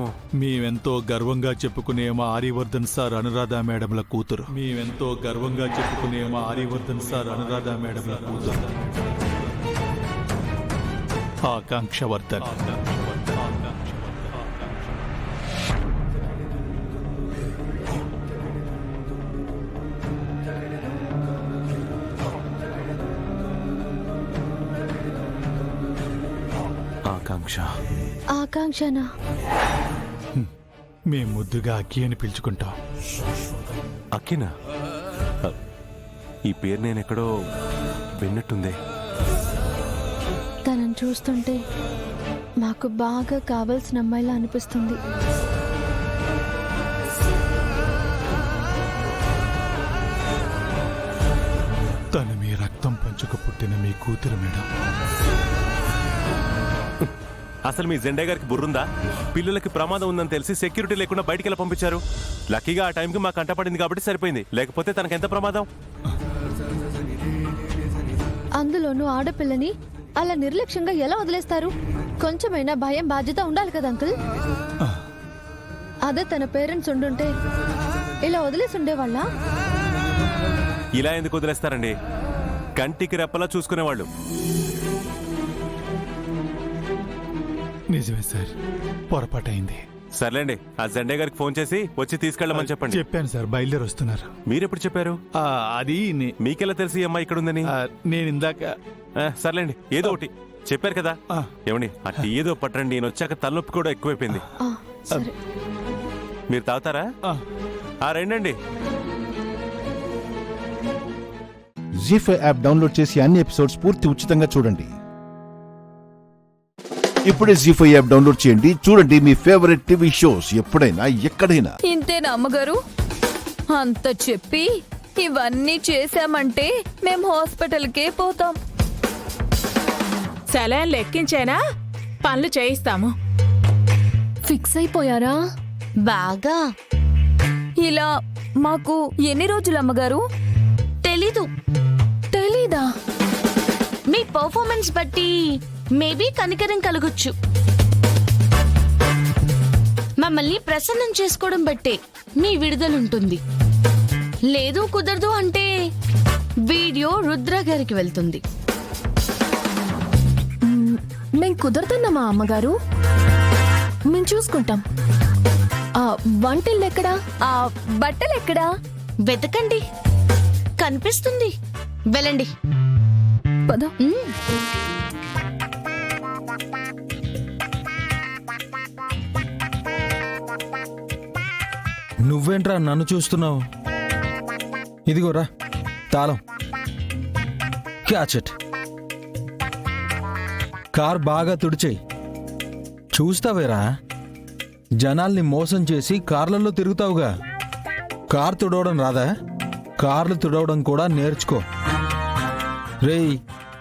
మేమెంతో గర్వంగా చెప్పుకునే మా ఆర్యవర్ధన్ సార్ అనురాధ మేడంల కూతురు. మేమెంతో గర్వంగా చెప్పుకునే మా ఆర్యవర్ధన్ సార్ అనురాధ మేడంల కూతురు ఆకాంక్ష వర్ధన్. ఆకాంక్షనా? మేం ముద్దుగా అక్కి అని పిలుచుకుంటాం. అక్కినా? ఈ పేరు నేనెక్కడో విన్నట్టుందే. తనని చూస్తుంటే మాకు బాగా కావాల్సిన అమ్మాయిలా అనిపిస్తుంది. తను మీ రక్తం పంచుకు పుట్టిన మీ కూతురు మేడం. అసలు మీ జెండా గారికి బుర్రుందా? పిల్లలకి ప్రమాదం ఉందని తెలిసి సెక్యూరిటీ లేకుండా బయటికి ఎలా పంపించారు? లక్కీగా ఆ టైంకి మాకు కంటపడింది కాబట్టి సరిపోయింది, లేకపోతే తనకెంత ప్రమాదం. అందులోనూ ఆడపిల్లని అలా నిర్లక్ష్యంగా ఎలా వదిలేస్తారు? కొంచెమైనా భయం బాధ్యత ఉండాలి కదా అంకుల్. అదే తన పేరెంట్స్ ఉండుంటే ఇలా వదిలేసి ఉండేవాళ్ళ? ఇలా ఎందుకు వదిలేస్తారండి? కంటికి రెప్పలా చూసుకునేవాళ్ళు. నిజమే సార్, పొరపాటైంది. సర్లేండి, ఆ జెండా గారికి ఫోన్ చేసి వచ్చి తీసుకెళ్ళమని చెప్పండి. చెప్పాను సార్, బయలుదేరి వస్తున్నారు. మీరెప్పుడు చెప్పారు? అది మీకెలా తెలిసి అమ్మాయి ఇక్కడ ఉందని? నేను ఇందాక. సర్లేండి, ఏదో ఒకటి చెప్పారు కదా. ఏమండి, అట్టి ఏదో పట్టండి. నేను వచ్చాక తలనొప్పి కూడా ఎక్కువైపోయింది. మీరు తాగుతారా? రండి. జీ5 యాప్ డౌన్లోడ్ చేసి అన్ని ఎపిసోడ్స్ పూర్తి ఉచితంగా చూడండి. ఇప్పుడే జీ5 యాప్ డౌన్లోడ్ చేయండి, చూడండి మీ ఫేవరెట్ టీవీ షోస్ ఎప్పుడైనా ఎక్కడైనా. ఇంతేనా అమ్మగారు? అంత చెప్పి ఇవన్నీ చేశామంటే మేం హాస్పిటల్కే పోతాం. సెలైన్లు ఎక్కించేనా పనులు చేయిస్తాము. ఫిక్స్ అయిపోయారా? బాగా. ఇలా మాకు ఎన్ని రోజులు అమ్మగారు? తెలీదు. తెలీదా? మీ పర్ఫార్మెన్స్ బట్టి మేబీ కనికరం కలగొచ్చు. మమ్మల్ని ప్రసన్నం చేసుకోవడం బట్టే మీ విడుదలుంటుంది. లేదు కుదరదు అంటే వీడియో రుద్ర గారికి వెళ్తుంది. మేం కుదరదన్నమా అమ్మగారు? మేం చూసుకుంటాం. వంటిల్లెక్కడా? బట్టలెక్కడా? వెతకండి, కనిపిస్తుంది. వెళ్ళండి. పద. నువ్వేంట్రా నన్ను చూస్తున్నావు? ఇదిగోరా తాళం. Catch it. కార్ బాగా తుడిచేయి. చూస్తావేరా, జనాల్ని మోసం చేసి కార్లలో తిరుగుతావుగా. కార్ తుడవడం రాదా? కార్లు తుడవడం కూడా నేర్చుకో. రేయ్,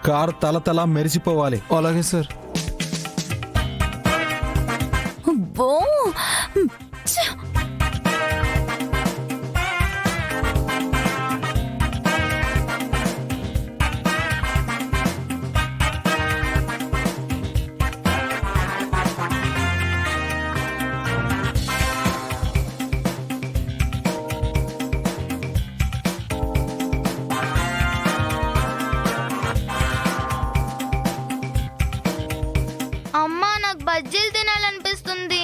కార్ తల మెరిసిపోవాలి. అలాగే సార్. అమ్మా, నాకు బజ్జీలు తినాలనిపిస్తుంది.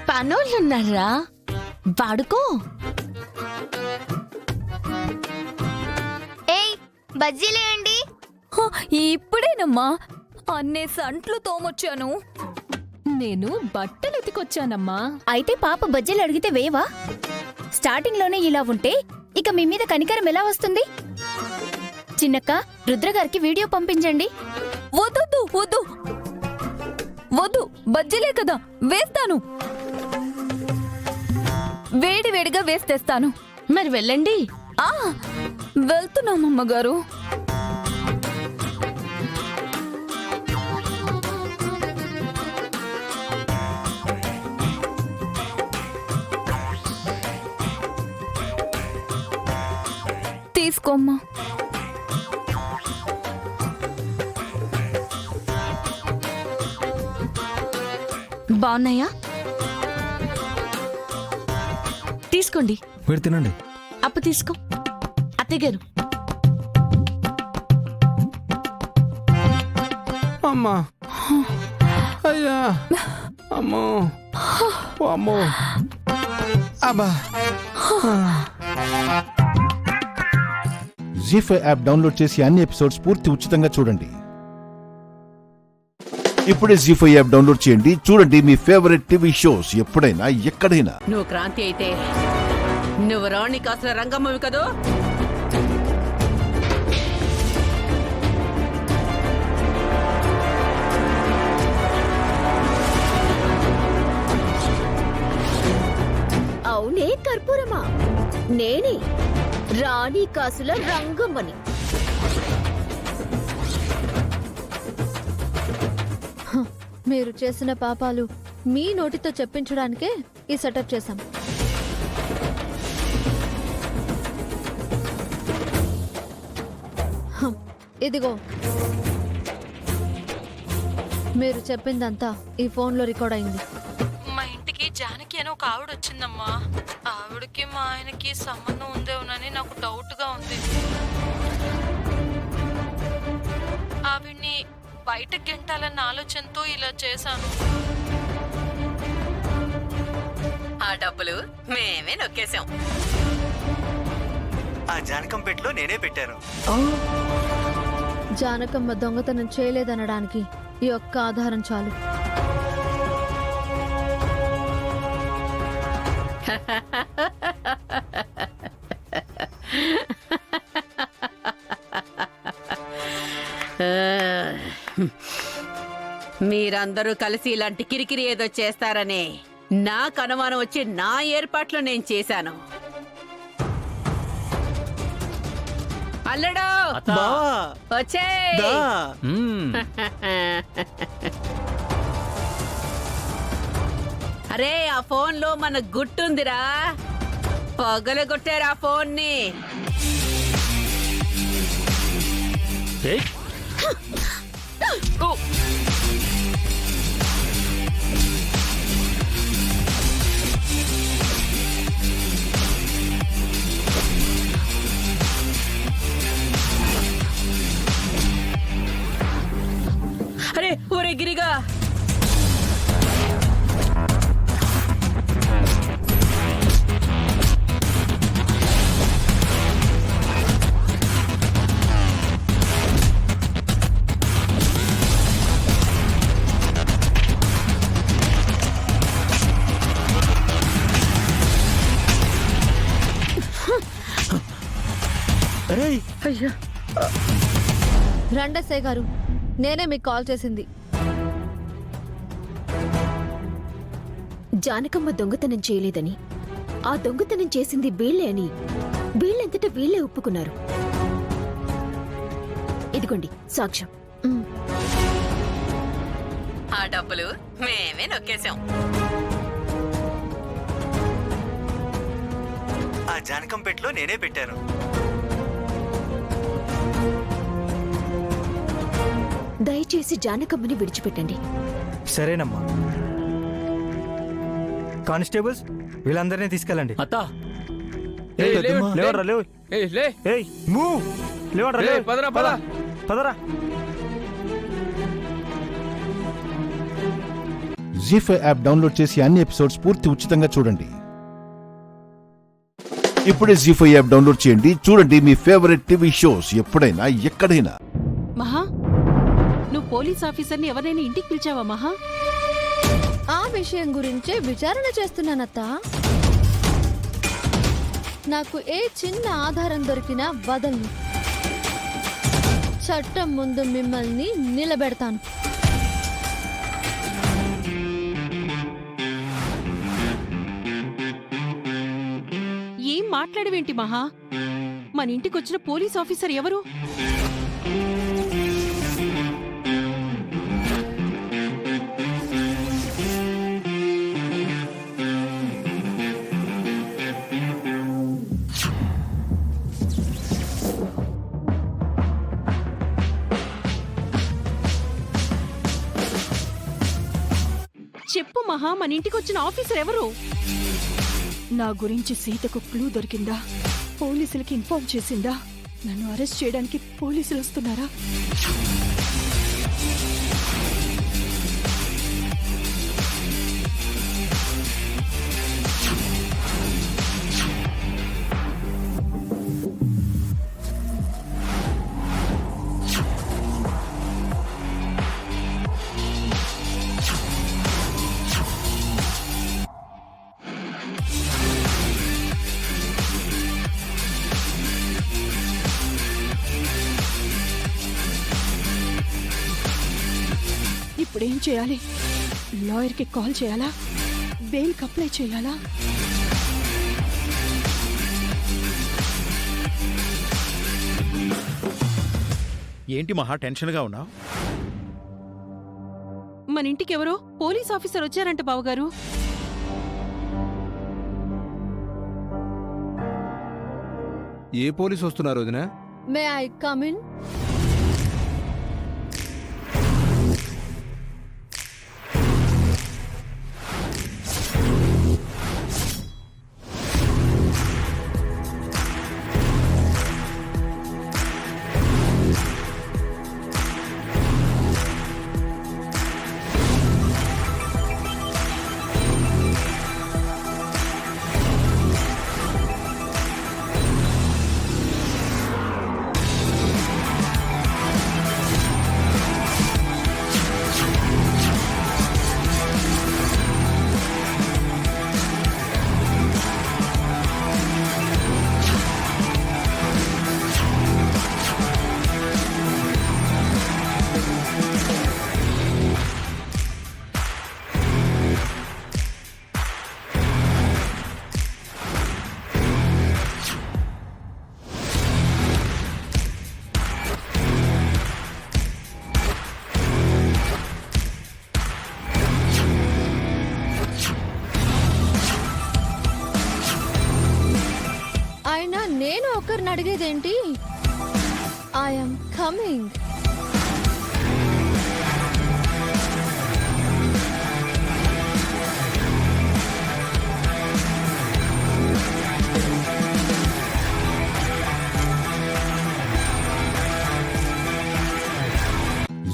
పనోళ్ళున్నారా? వాడుకో. ఏయ్, బజ్జీలేండి? ఇప్పుడేనమ్మా అన్నే సంట్లు తోమొచ్చాను. నేను బట్టలు ఎత్తుకొచ్చానమ్మా. అయితే పాప బజ్జీలు అడిగితే వేవా? స్టార్టింగ్ లోనే ఇలా ఉంటే ఇక మీ మీద కనికరం ఎలా వస్తుంది? చిన్నక్క, రుద్రగారికి వీడియో పంపించండి. వద్దు వద్దు వద్దు, బజ్జీలే కదా, వేస్తాను. వేడివేడిగా వేస్తేస్తాను. మరి వెళ్ళండి. వెళ్తున్నామమ్మగారు. తీసుకోమ్మా. బాగున్నాయా? తీసుకోండి. మీరు తినండి. అప్పు తీసుకో. అత్తగారు. అమ్మా, అయ్యా, అమ్మో, అమ్మో, అబ్బా. జీ5 యాప్ డౌన్లోడ్ చేసి అన్ని ఎపిసోడ్స్ పూర్తి ఉచితంగా చూడండి. ఇప్పుడే జీ5 యాప్ డౌన్లోడ్ చేయండి. చూడండి మీ ఫేవరెట్ టీవీ షోస్ ఎప్పుడైనా ఎక్కడైనా. నువ్వు క్రాంతి అయితే నువ్వు రాణి కాసుల రంగమ్మవి కదూ? అవునే కర్పూరమా, నేనే రాణి కాసుల రంగమ్మని. మీరు చేసిన పాపాలు మీ నోటితో చెప్పించడానికే ఈ సెటప్ చేశాం. ఇదిగో, మీరు చెప్పిందంతా ఈ ఫోన్లో రికార్డ్ అయింది. మా ఇంటికి జానకి అని ఒక ఆవిడ వచ్చిందమ్మా. ఆవిడకి మా ఆయనకి సంబంధం ఉందేమోనని నాకు డౌట్గా ఉంది. ఆవిడ్ని బయట గెంటాలన్న ఆలోచనతో ఇలా చేశాను. ఆ డబ్బులు మేమే నొక్కేశాం. ఆ జానకం పెట్టులో నేనే పెట్టాను. జానకమ్మ దొంగతనం చేయలేదనడానికి ఈ ఒక్క ఆధారం చాలు. మీరందరూ కలిసి ఇలాంటి కిరికిరి ఏదో చేస్తారనే నాకు అనుమానం వచ్చి నా ఏర్పాట్లు నేను చేశాను. అల్లడు వచ్చే అరే ఆ ఫోన్ లో మన గుట్టుందిరా, పగలు కొట్టారు ఆ ఫోన్ ని. అరే ఊరే గిరిగా, అయ్యా రండసే గారు, నేనే మీకు కాల్ చేసింది. జానకమ్మ దొంగతనం చేయలేదని, ఆ దొంగతనం చేసింది వీళ్లే అని వీళ్ళంతటా వీళ్లే ఒప్పుకున్నారు. ఇదిగోండి సాక్ష్యం. ఆ డబ్బులు మేమే నొక్కేశాం. ఆ జానకంపేటలో నేనే పెట్టాను. దయచేసి జానకమ్మని విడిచిపెట్టండి. సరేనమ్మా. కానిస్టేబుల్స్ వీళ్ళందరినీ తీసుకెళ్ళండి. అత్తా లేవరా లేవు. ఏయ్ మూవ్, లేవరా లేవు. పదరా పద పదరా. జీ5 యాప్ డౌన్లోడ్ చేసి అన్ని ఎపిసోడ్స్ పూర్తి ఉచితంగా చూడండి. ఇప్పుడే జీ5 యాప్ డౌన్లోడ్ చేయండి. చూడండి మీ ఫేవరెట్ టీవీ షోస్ ఎప్పుడైనా ఎక్కడైనా. మహా, నువ్వు పోలీస్ ఆఫీసర్ని ఎవరైనా ఇంటికి పిలిచావా మహా? ఆ విషయం గురించే విచారణ చేస్తున్నానత్తా. నాకు ఏ చిన్న ఆధారం దొరికినా వదలను. చట్టం ముందు మిమ్మల్ని నిలబెడతాను. ఏం మాట్లాడవేంటి మహా? మన ఇంటికొచ్చిన పోలీస్ ఆఫీసర్ ఎవరు? చెప్పు మహా, మన ఇంటికొచ్చిన ఆఫీసర్ ఎవరు? నా గురించి సీతకు క్లూ దొరికిందా? పోలీసులకి ఇన్ఫార్మ్ చేసిందా? నన్ను అరెస్ట్ చేయడానికి పోలీసులు వస్తున్నారా? ఇప్పుడేం చేయాలి? లాయర్కి కాల్ చేయాలా? బెయిల్కి అప్లై చేయాలా? ఏంటి మహా టెన్షన్గా ఉన్నావు? మన ఇంటికి ఎవరో పోలీస్ ఆఫీసర్ వచ్చారంట బావగారు. ఏ పోలీసు వస్తున్నారు వదినా? May I come in? ఏంటి? I'm coming.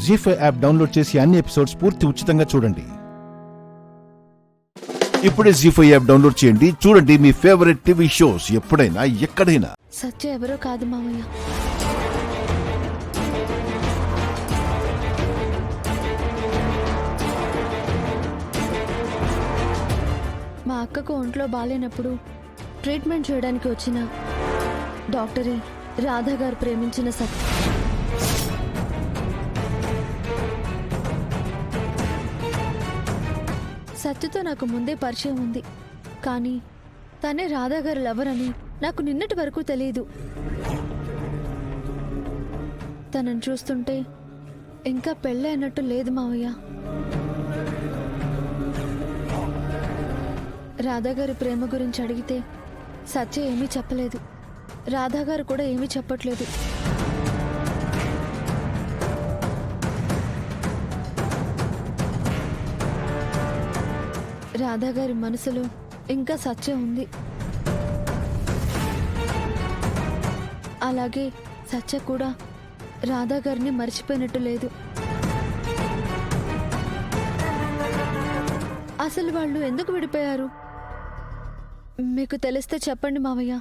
Zee five app download చేసి అన్ని ఎపిసోడ్స్ పూర్తి ఉచితంగా చూడండి. ఇప్పుడే జీ5 యాప్ డౌన్లోడ్ చేయండి. చూడండి మీ ఫేవరెట్ టీవీ షోస్ ఎప్పుడైనా ఎక్కడైనా. సత్య ఎవరో కాదు మామయ్య. మా అక్కకు ఒంట్లో బాలేనప్పుడు ట్రీట్మెంట్ చేయడానికి వచ్చిన డాక్టరే రాధా గారు ప్రేమించిన సత్య. సత్యతో నాకు ముందే పరిచయం ఉంది, కానీ తనే రాధా గారు లవర్ అని నాకు నిన్నటి వరకు తెలియదు. తనని చూస్తుంటే ఇంకా పెళ్ళి అన్నట్టు లేదు మావయ్య. రాధా గారి ప్రేమ గురించి అడిగితే సత్య ఏమీ చెప్పలేదు, రాధా గారు కూడా ఏమీ చెప్పట్లేదు. రాధా గారి మనసులో ఇంకా సత్య ఉంది. అలాగే సత్య కూడా రాధా గారిని మర్చిపోయినట్టు లేదు. అసలు వాళ్ళు ఎందుకు విడిపోయారు? మీకు తెలిస్తే చెప్పండి మావయ్య.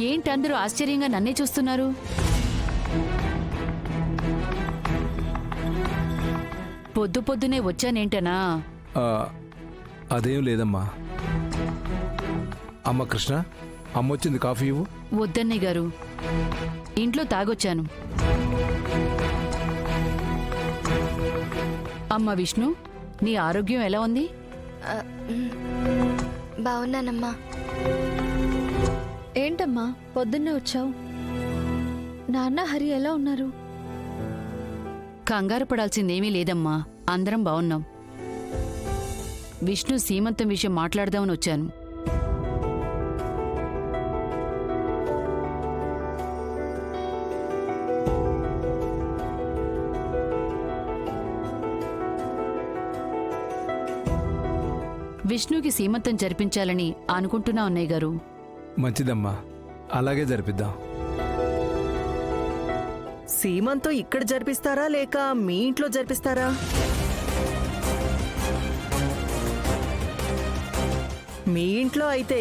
ఏంటి అందరూ ఆశ్చర్యంగా నన్నే చూస్తున్నారు? పొద్దు పొద్దునే వచ్చానేంటనా? అదేం లేదమ్మా. అమ్మ కృష్ణ, అమ్మొచ్చింది, కాఫీ ఇవ్వు. వద్దన్నయ్య గారు, ఇంట్లో తాగొచ్చాను. అమ్మ విష్ణు, నీ ఆరోగ్యం ఎలా ఉంది? బాగున్నానమ్మా. ఏంటమ్మా పొద్దున్నే వచ్చావు? నాన్న హరి ఎలా ఉన్నారు? కంగారు పడాల్సిందేమీ లేదమ్మా, అందరం బావున్నాం. విష్ణు సీమంతం విషయం మాట్లాడదామని వచ్చాను. విష్ణుకి సీమంతం జరిపించాలని అనుకుంటున్నా అన్నయ్య గారు. మంచిదమ్మా, అలాగే జరిపిద్దాం. సీమంతో ఇక్కడ జరిపిస్తారా లేక మీ ఇంట్లో జరిపిస్తారా? మీ ఇంట్లో అయితే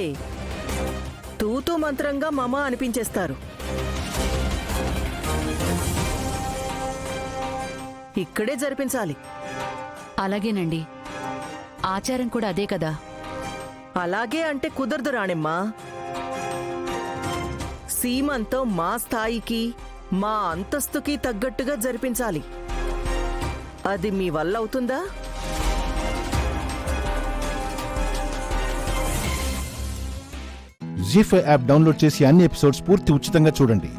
తూతూ మంత్రంగా మమ అనిపించేస్తారు. ఇక్కడే జరిపించాలి. అలాగేనండి, ఆచారం కూడా అదే కదా. అలాగే అంటే కుదరదు రాణిమ్మా. సీమంతో మా స్థాయికి మా అంతస్తుకి తగ్గట్టుగా జరిపించాలి. అది మీ వల్ల అవుతుందా? జీ5 యాప్ డౌన్లోడ్ చేసి అన్ని ఎపిసోడ్స్ పూర్తి ఉచితంగా చూడండి.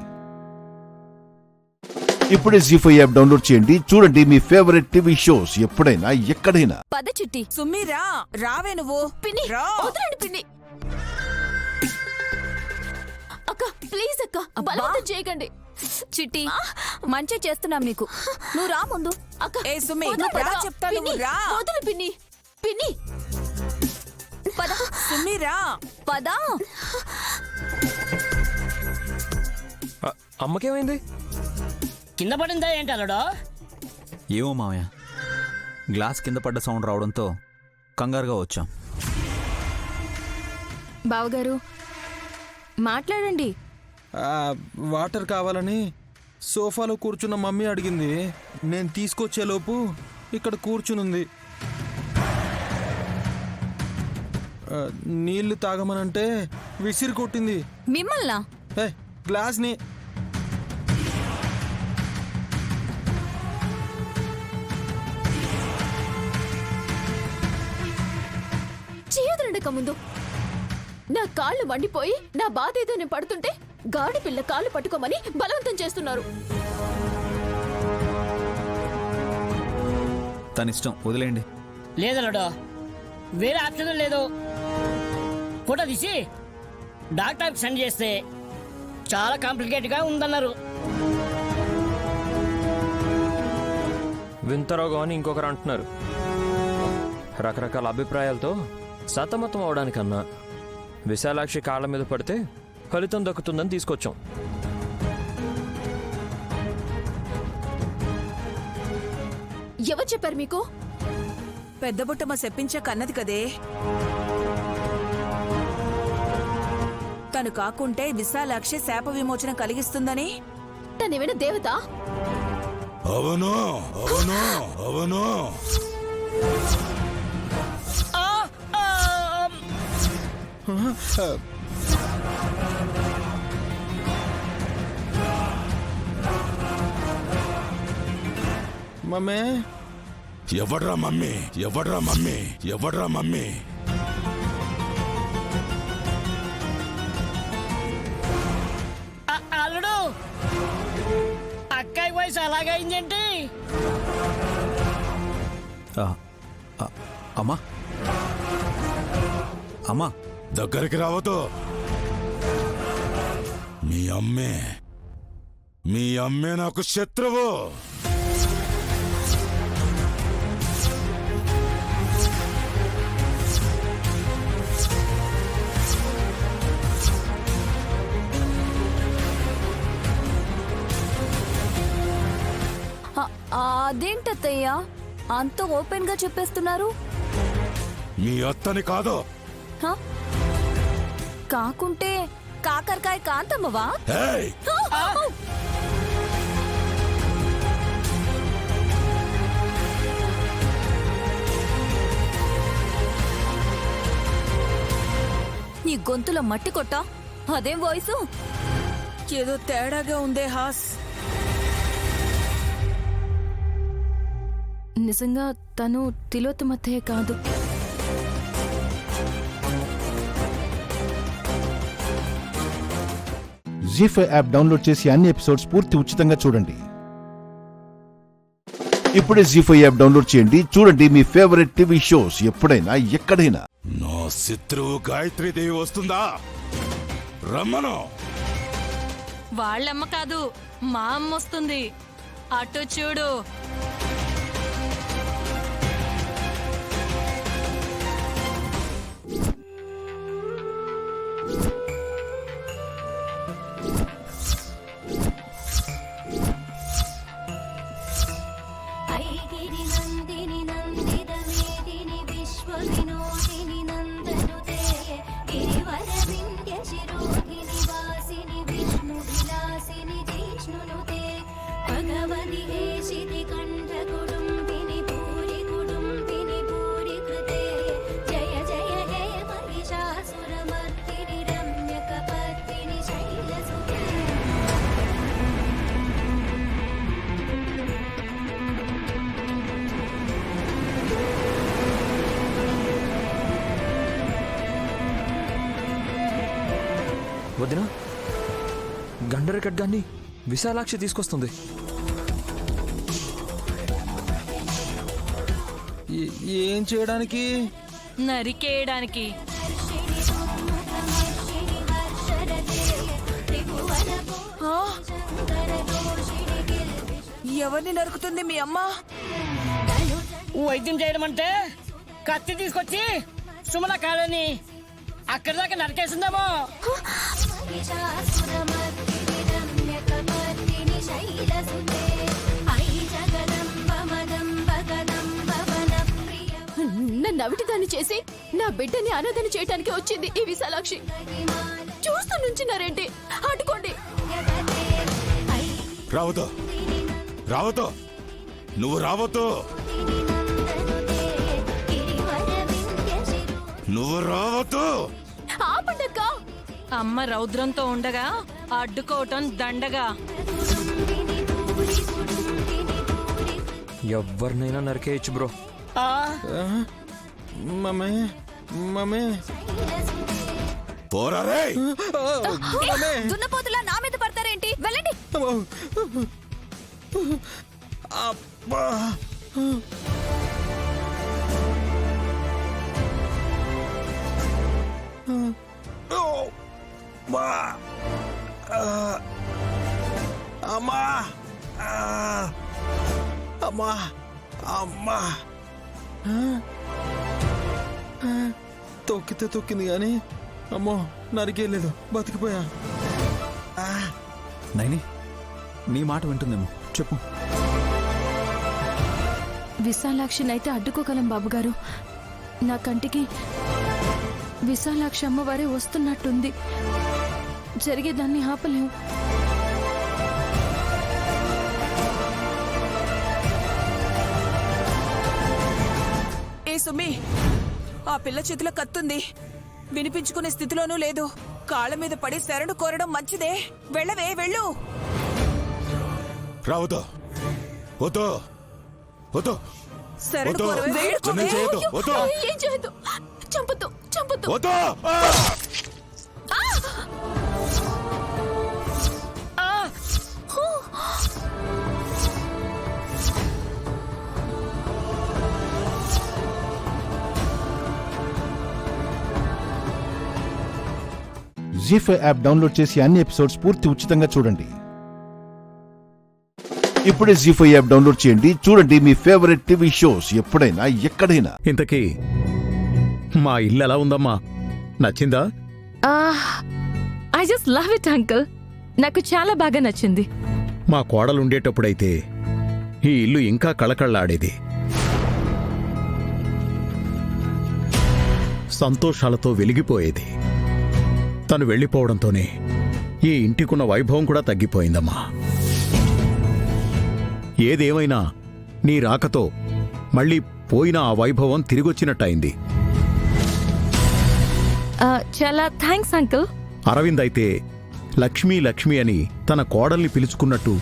ఇప్పుడే జీ5 యాప్ డౌన్లోడ్ చేయండి. చూడండి మీ ఫేవరెట్ టీవీ షోస్ ఎప్పుడైనా ఎక్కడైనా. పద చిట్టి. సుమ్మిరా, రావే నువ్వు. పిన్ని, వదలండి పిన్ని. అక్క ప్లీజ్ అక్క, బలవంతం చేయకండి. చిట్టి, మంచి చేస్తున్నాం నీకు. నువ్వు రా ముందు. అక్క ఏ సుమ్మి, రా చెప్తాను, రా. వదలు పిన్ని. పిన్ని పద. సుమ్మిరా, పద. అమ్మకేమైంది? కింద పడిందా ఏంటి అలడో? ఏమో మామయ్య, గ్లాస్ కింద పడ్డ సౌండ్ రావడంతో కంగారుగా వచ్చాం. బావగారు మాట్లాడండి. వాటర్ కావాలని సోఫాలో కూర్చున్న మమ్మీ అడిగింది. నేను తీసుకొచ్చేలోపు ఇక్కడ కూర్చునుంది. నీళ్లు తాగమనంటే విసిరి కొట్టింది. మిమ్మల్నా? గ్లాస్ని. చేయదురండక ముందు. నా కాళ్ళు మండిపోయి నా బాధ ఏదో నేను పడుతుంటే గాడి పిల్ల కాళ్ళు పట్టుకోమని బలవంతం చేస్తున్నారు. తన ఇష్టం, వదిలేయండి. లేదన్నాడు, వేరే ఆప్షన్ లేదు. ఫోటో తీసి డాక్టర్కి సెండ్ చేస్తే చాలా కాంప్లికేట్గా ఉందన్నారు. వింతరోగం అని ఇంకొకరు అంటున్నారు. రకరకాల అభిప్రాయాలతో సతమతం అవడానికన్నా విశాలాక్షి కాళ్ళ మీద పడితే ఫలితం దక్కుతుందని తీసుకొచ్చాం. ఎవరు చెప్పారు మీకు? పెద్ద బుట్టమ్మ చెప్పించాక అన్నది కదే. తను కాకుంటే విశాలాక్షి శాప విమోచన కలిగిస్తుందని. తనేమైనా దేవత? అవును అవును అవును. మమ్మీ, ఎవడ్రా మమ్మీ? ఎవడ్రా మమ్మీ? ఎవడ్రా మమ్మీ? అల్లుడు, అక్కయ్య వయసు అలాగైందేంటి? అమ్మా అమ్మా, దగ్గరికి రావద్దు. మీ అమ్మే నాకు శత్రువు. అదేంటత్తయ్యా అంత ఓపెన్ గా చెప్పేస్తున్నారు? మీ అత్తని కాదు. కాకుంటే కాకరకాయ కాంతమ్మవా? నీ గొంతులో మట్టి కొట్టా? అదేం వాయిసు? ఏదో తేడాగా ఉందే హాస్. నిజంగా తను తిలోత్తమత్తయ్య కాదు. జీ5 యాప్ డౌన్లోడ్ చేసి అన్ని ఎపిసోడ్స్ పూర్తి ఉచితంగా చూడండి. ఇప్పుడే జీ5 యాప్ డౌన్లోడ్ చేయండి. చూడండి మీ ఫేవరెట్ టీవీ షోస్ ఎప్పుడైనా ఎక్కడైనా. నా శత్రువు గాయత్రీదేవి వస్తుందా? రమ్మను. వాళ్ళమ్మ కాదు, మా అమ్మ వస్తుంది. అటు చూడు. వదినా, గండర ఖడ్గాన్ని విశాలాక్షి తీసుకొస్తుంది. ఏం చేయడానికి? నరికేయడానికి. ఎవరిని నరుకుతుంది మీ అమ్మ? వైద్యం చేయడం అంటే కత్తి తీసుకొచ్చి సుమల కాలని అక్కడి దాకా నరికేసిందేమో. నన్ను అవిటి దాన్ని చేసి నా బిడ్డని అనాథని చేయటానికి వచ్చింది ఈ విశాలాక్షి. చూస్తూ నుంచున్నారేంటి? అడ్డుకోండి. రావద్దు రావద్దు నువ్వు రావద్దు నువ్వు రావద్దు. ఆపండక్క. అమ్మ రౌద్రంతో ఉండగా అడ్డుకోవటం దండగా. ఎవరినైనా నరికేయచ్చు బ్రో. మమ్మే మమ్మే పోరా రే. దున్నపోతులా నా మీద పడతారేంటి? వెళ్ళండి. అబ్బా అమ్మా అమ్మా అమ్మా తొక్కితే తొక్కింది కానీ అమ్మో నరికేయలేదు, బతికిపోయా. నైని నీ మాట వింటుందేమో, చెప్పు. విశాలాక్షినైతే అడ్డుకోగలం బాబుగారు. నా కంటికి విశాలాక్షి అమ్మవారే వస్తున్నట్టుంది. జరిగేదాన్ని ఆపలేం. ఏ సుమి, ఆ పిల్ల చేతిలో కత్తుంది, వినిపించుకునే స్థితిలోనూ లేదు. కాళ్ళ మీద పడి శరణు కోరడం మంచిదే. వెళ్ళవే, వెళ్ళు. రావద్దు వద్దు వద్దు శరణు కోరవే, వేడుకోవే. ఏం చేయొద్దు. చంపొద్దు, చంపొద్దు. వద్దు. జీ5 యాప్ డౌన్లోడ్ చేసి అన్ని ఎపిసోడ్స్ పూర్తి ఉచితంగా చూడండి. ఇప్పుడే జీ5 యాప్ డౌన్లోడ్ చేయండి, చూడండి మీ ఫేవరెట్ టీవీ షోస్ ఎప్పుడైనా ఎక్కడైనా. ఇంతకీ మా ఇల్లు ఎలా ఉందమ్మా? నచ్చిందా? I just love it uncle. నాకు చాలా బాగా నచ్చింది. మా కోడలుండేటప్పుడైతే ఈ ఇల్లు ఇంకా కళకళలాడేది. సంతోషాలతో వెలిగిపోయేది. తను వెళ్ళిపోవడంతోనే ఈ ఇంటికున్న వైభవం కూడా తగ్గిపోయిందమ్మా. ఏదేమైనా నీ రాకతో మళ్ళీ పోయిన ఆ వైభవం తిరిగొచ్చినట్టయింది. చాలా థ్యాంక్స్ అంకుల్. అరవింద్ అయితే లక్ష్మీ లక్ష్మి అని తన కోడల్ని పిలుచుకున్నట్టు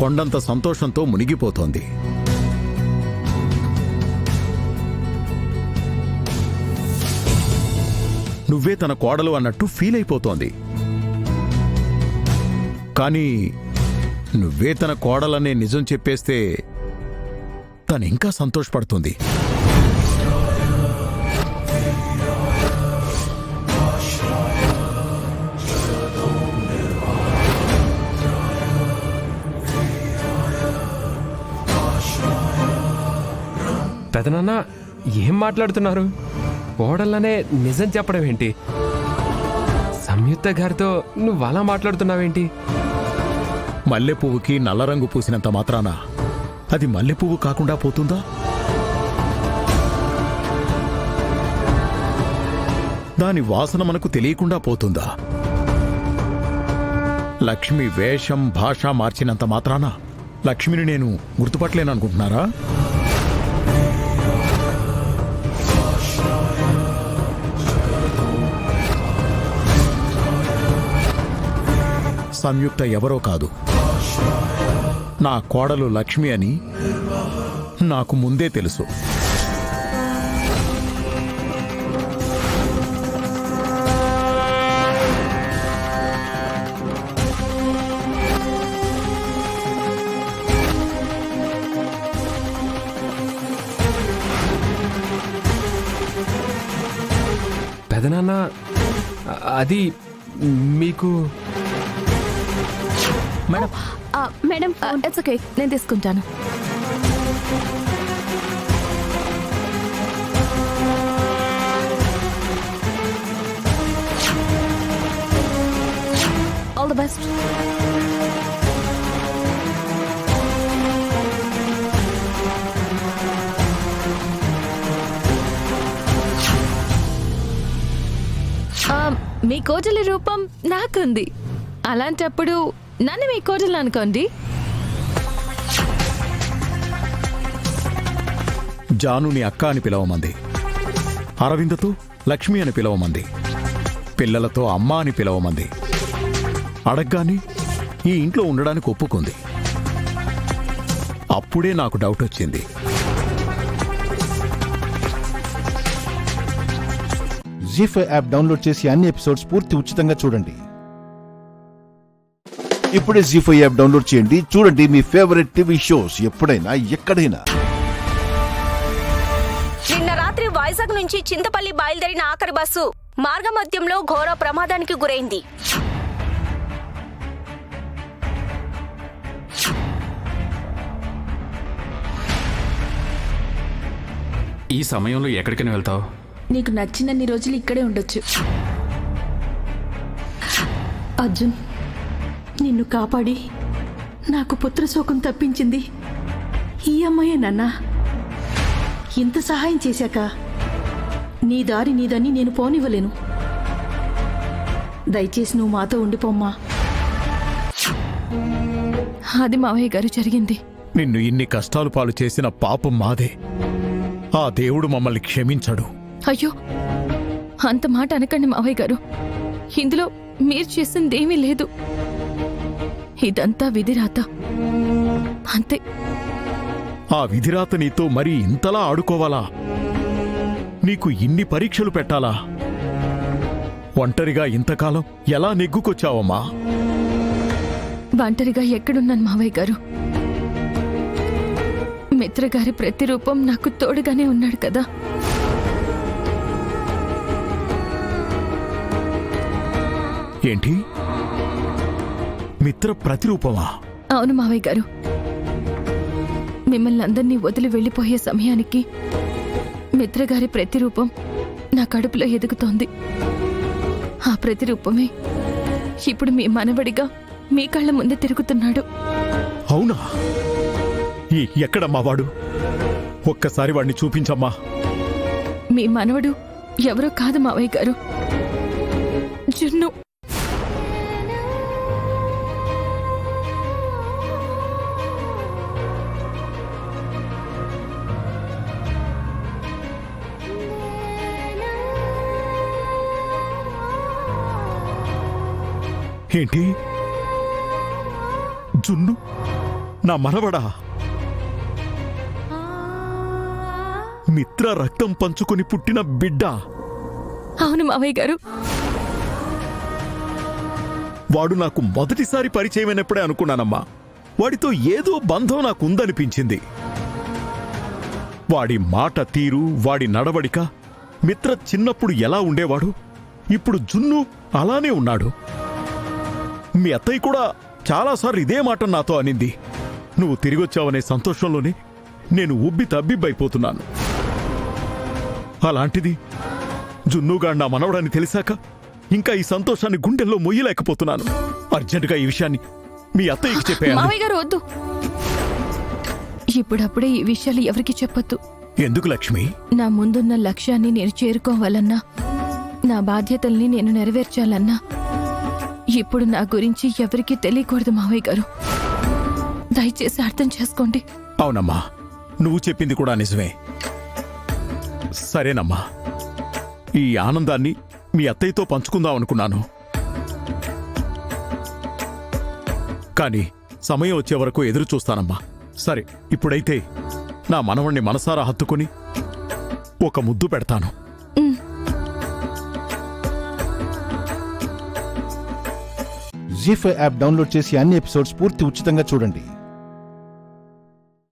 కొండంత సంతోషంతో మునిగిపోతోంది. నువ్వే తన కోడలు అన్నట్టు ఫీల్ అయిపోతోంది. కానీ నువ్వే తన కోడలనే నిజం చెప్పేస్తే తనింకా సంతోషపడుతుంది. పెదనాన్న ఏం మాట్లాడుతున్నారు? కోడళ్ళనే నిజం చెప్పడం ఏంటి? సంయుక్త గారితో నువ్వు అలా మాట్లాడుతున్నావేంటి? మల్లెపువ్వుకి నల్ల రంగు పూసినంత మాత్రాన అది మల్లెపువ్వు కాకుండా పోతుందా? దాని వాసన మనకు తెలియకుండా పోతుందా? లక్ష్మి వేషం భాష మార్చినంత మాత్రాన లక్ష్మిని నేను గుర్తుపట్టలేననుకుంటున్నారా? సంయుక్త ఎవరో కాదు, నా కోడలు లక్ష్మి అని నాకు ముందే తెలుసు. పెదనాన్న అది మీకు మేడం మేడం ఇట్స్ ఓకే, నేను తీసుకుంటాను. All the best. మీ కోడలి రూపం నాకుంది, అలాంటప్పుడు నన్ను మీ కోడలు అనుకోండి. జానుని అక్క అని పిలవమంది. అరవిందతో లక్ష్మి అని పిలవమంది. పిల్లలతో అమ్మ అని పిలవమంది. అడగ్గాని ఈ ఇంట్లో ఉండడానికి ఒప్పుకుంది. అప్పుడే నాకు డౌట్ వచ్చింది. జీ5 యాప్ డౌన్లోడ్ చేసి అన్ని ఎపిసోడ్స్ పూర్తి ఉచితంగా చూడండి. ఇప్పుడే జీ5 యాప్ డౌన్లోడ్ చేయండి. చూడండి మీ ఫేవరెట్ టీవీ షోస్ ఎప్పుడైనా ఎక్కడైనా. నిన్న రాత్రి వైజాగ్ నుంచి చింతపల్లి బయలుదేరిన ఆఖరి బస్సు మార్గమధ్యంలో ఘోర ప్రమాదానికి గురైంది. ఈ సమయంలో ఎక్కడికైనా వెళ్తావు? నీకు నచ్చినన్ని రోజులు ఇక్కడే ఉండొచ్చు. అర్జున్, నిన్ను కాపాడి నాకు పుత్రశోకం తప్పించింది ఈ అమ్మాయే నాన్నా. ఇంత సహాయం చేశాక నీ దారి నీదని నేను పోనివ్వలేను. దయచేసి నువ్వు మాతో ఉండిపోమ్మా. అది మావయ్య గారు జరిగింది. నిన్ను ఇన్ని కష్టాలు పాలు చేసిన పాపం మాదే. ఆ దేవుడు మమ్మల్ని క్షమించడు. అయ్యో, అంత మాట అనకండి మావయ్య గారు. ఇందులో మీరు చేసిందేమీ లేదు. ఇదంతా విధిరాత అంతే. ఆ విధిరాత నీతో మరీ ఇంతలా ఆడుకోవాలా? నీకు ఇన్ని పరీక్షలు పెట్టాలా? ఒంటరిగా ఇంతకాలం ఎలా నెగ్గుకొచ్చావమ్మా? ఒంటరిగా ఎక్కడున్నాను మావయ్య గారు? మిత్రగారి ప్రతిరూపం నాకు తోడుగానే ఉన్నాడు కదా. ఏంటి? మిత్ర ప్రతిరూపమా? అవును మావయ్య గారు. మిమ్మల్ని అందరినీ వదిలి వెళ్ళిపోయే సమయానికి మిత్రగారి ప్రతిరూపం నా కడుపులో ఎదుగుతోంది. ఆ ప్రతిరూపమే ఇప్పుడు మీ మనవడిగా మీ కళ్ళ ముందే తిరుగుతున్నాడు. అవునా? ఎక్కడమ్మా వాడు? ఒక్కసారి వాడిని చూపించమ్మా. మీ మనవడు ఎవరో కాదు మావయ్య గారు, జున్ను. ఏంటి? జున్ను నా మనవడా? మిత్ర రక్తం పంచుకొని పుట్టిన బిడ్డ? అవును మావయ్య గారు. వాడు నాకు మొదటిసారి పరిచయమైనప్పుడే అనుకున్నానమ్మా, వాడితో ఏదో బంధం నాకుందనిపించింది. వాడి మాట తీరు, వాడి నడవడిక, మిత్ర చిన్నప్పుడు ఎలా ఉండేవాడు, ఇప్పుడు జున్ను అలానే ఉన్నాడు. మీ అత్తయ్య కూడా చాలాసార్లు ఇదే మాట నాతో అనింది. నువ్వు తిరిగొచ్చావనే సంతోషంలోనే నేను ఉబ్బి తబ్బిబ్బైపోతున్నాను. అలాంటిది జున్నుగాడు నా మనవడని తెలిసాక ఇంకా ఈ సంతోషాన్ని గుండెల్లో మొయ్యలేకపోతున్నాను. అర్జెంటుగా ఈ విషయాన్ని మీ అత్తయ్యకి చెప్పేయాలి. మావయ్య గారు వద్దు. ఇప్పుడప్పుడే ఈ విషయాలు ఎవరికి చెప్పొద్దు. ఎందుకు లక్ష్మి? నా ముందున్న లక్ష్యాన్ని నేను చేరుకోవాలన్నా, నా బాధ్యతల్ని నేను నెరవేర్చాలన్నా ఇప్పుడు నా గురించి ఎవరికీ తెలియకూడదు మావయ్య గారు. దయచేసి అర్థం చేసుకోండి. అవునమ్మా, నువ్వు చెప్పింది కూడా నిజమే. సరేనమ్మా, ఈ ఆనందాన్ని మీ అత్తయ్యతో పంచుకుందాం అనుకున్నాను. కానీ సమయం వచ్చే వరకు ఎదురు చూస్తానమ్మా. సరే, ఇప్పుడైతే నా మనవణ్ణి మనసారా హత్తుకుని ఒక ముద్దు పెడతాను. జీ5 యాప్ డౌన్లోడ్ చేసి అన్ని ఎపిసోడ్స్ పూర్తి ఉచితంగా చూడండి.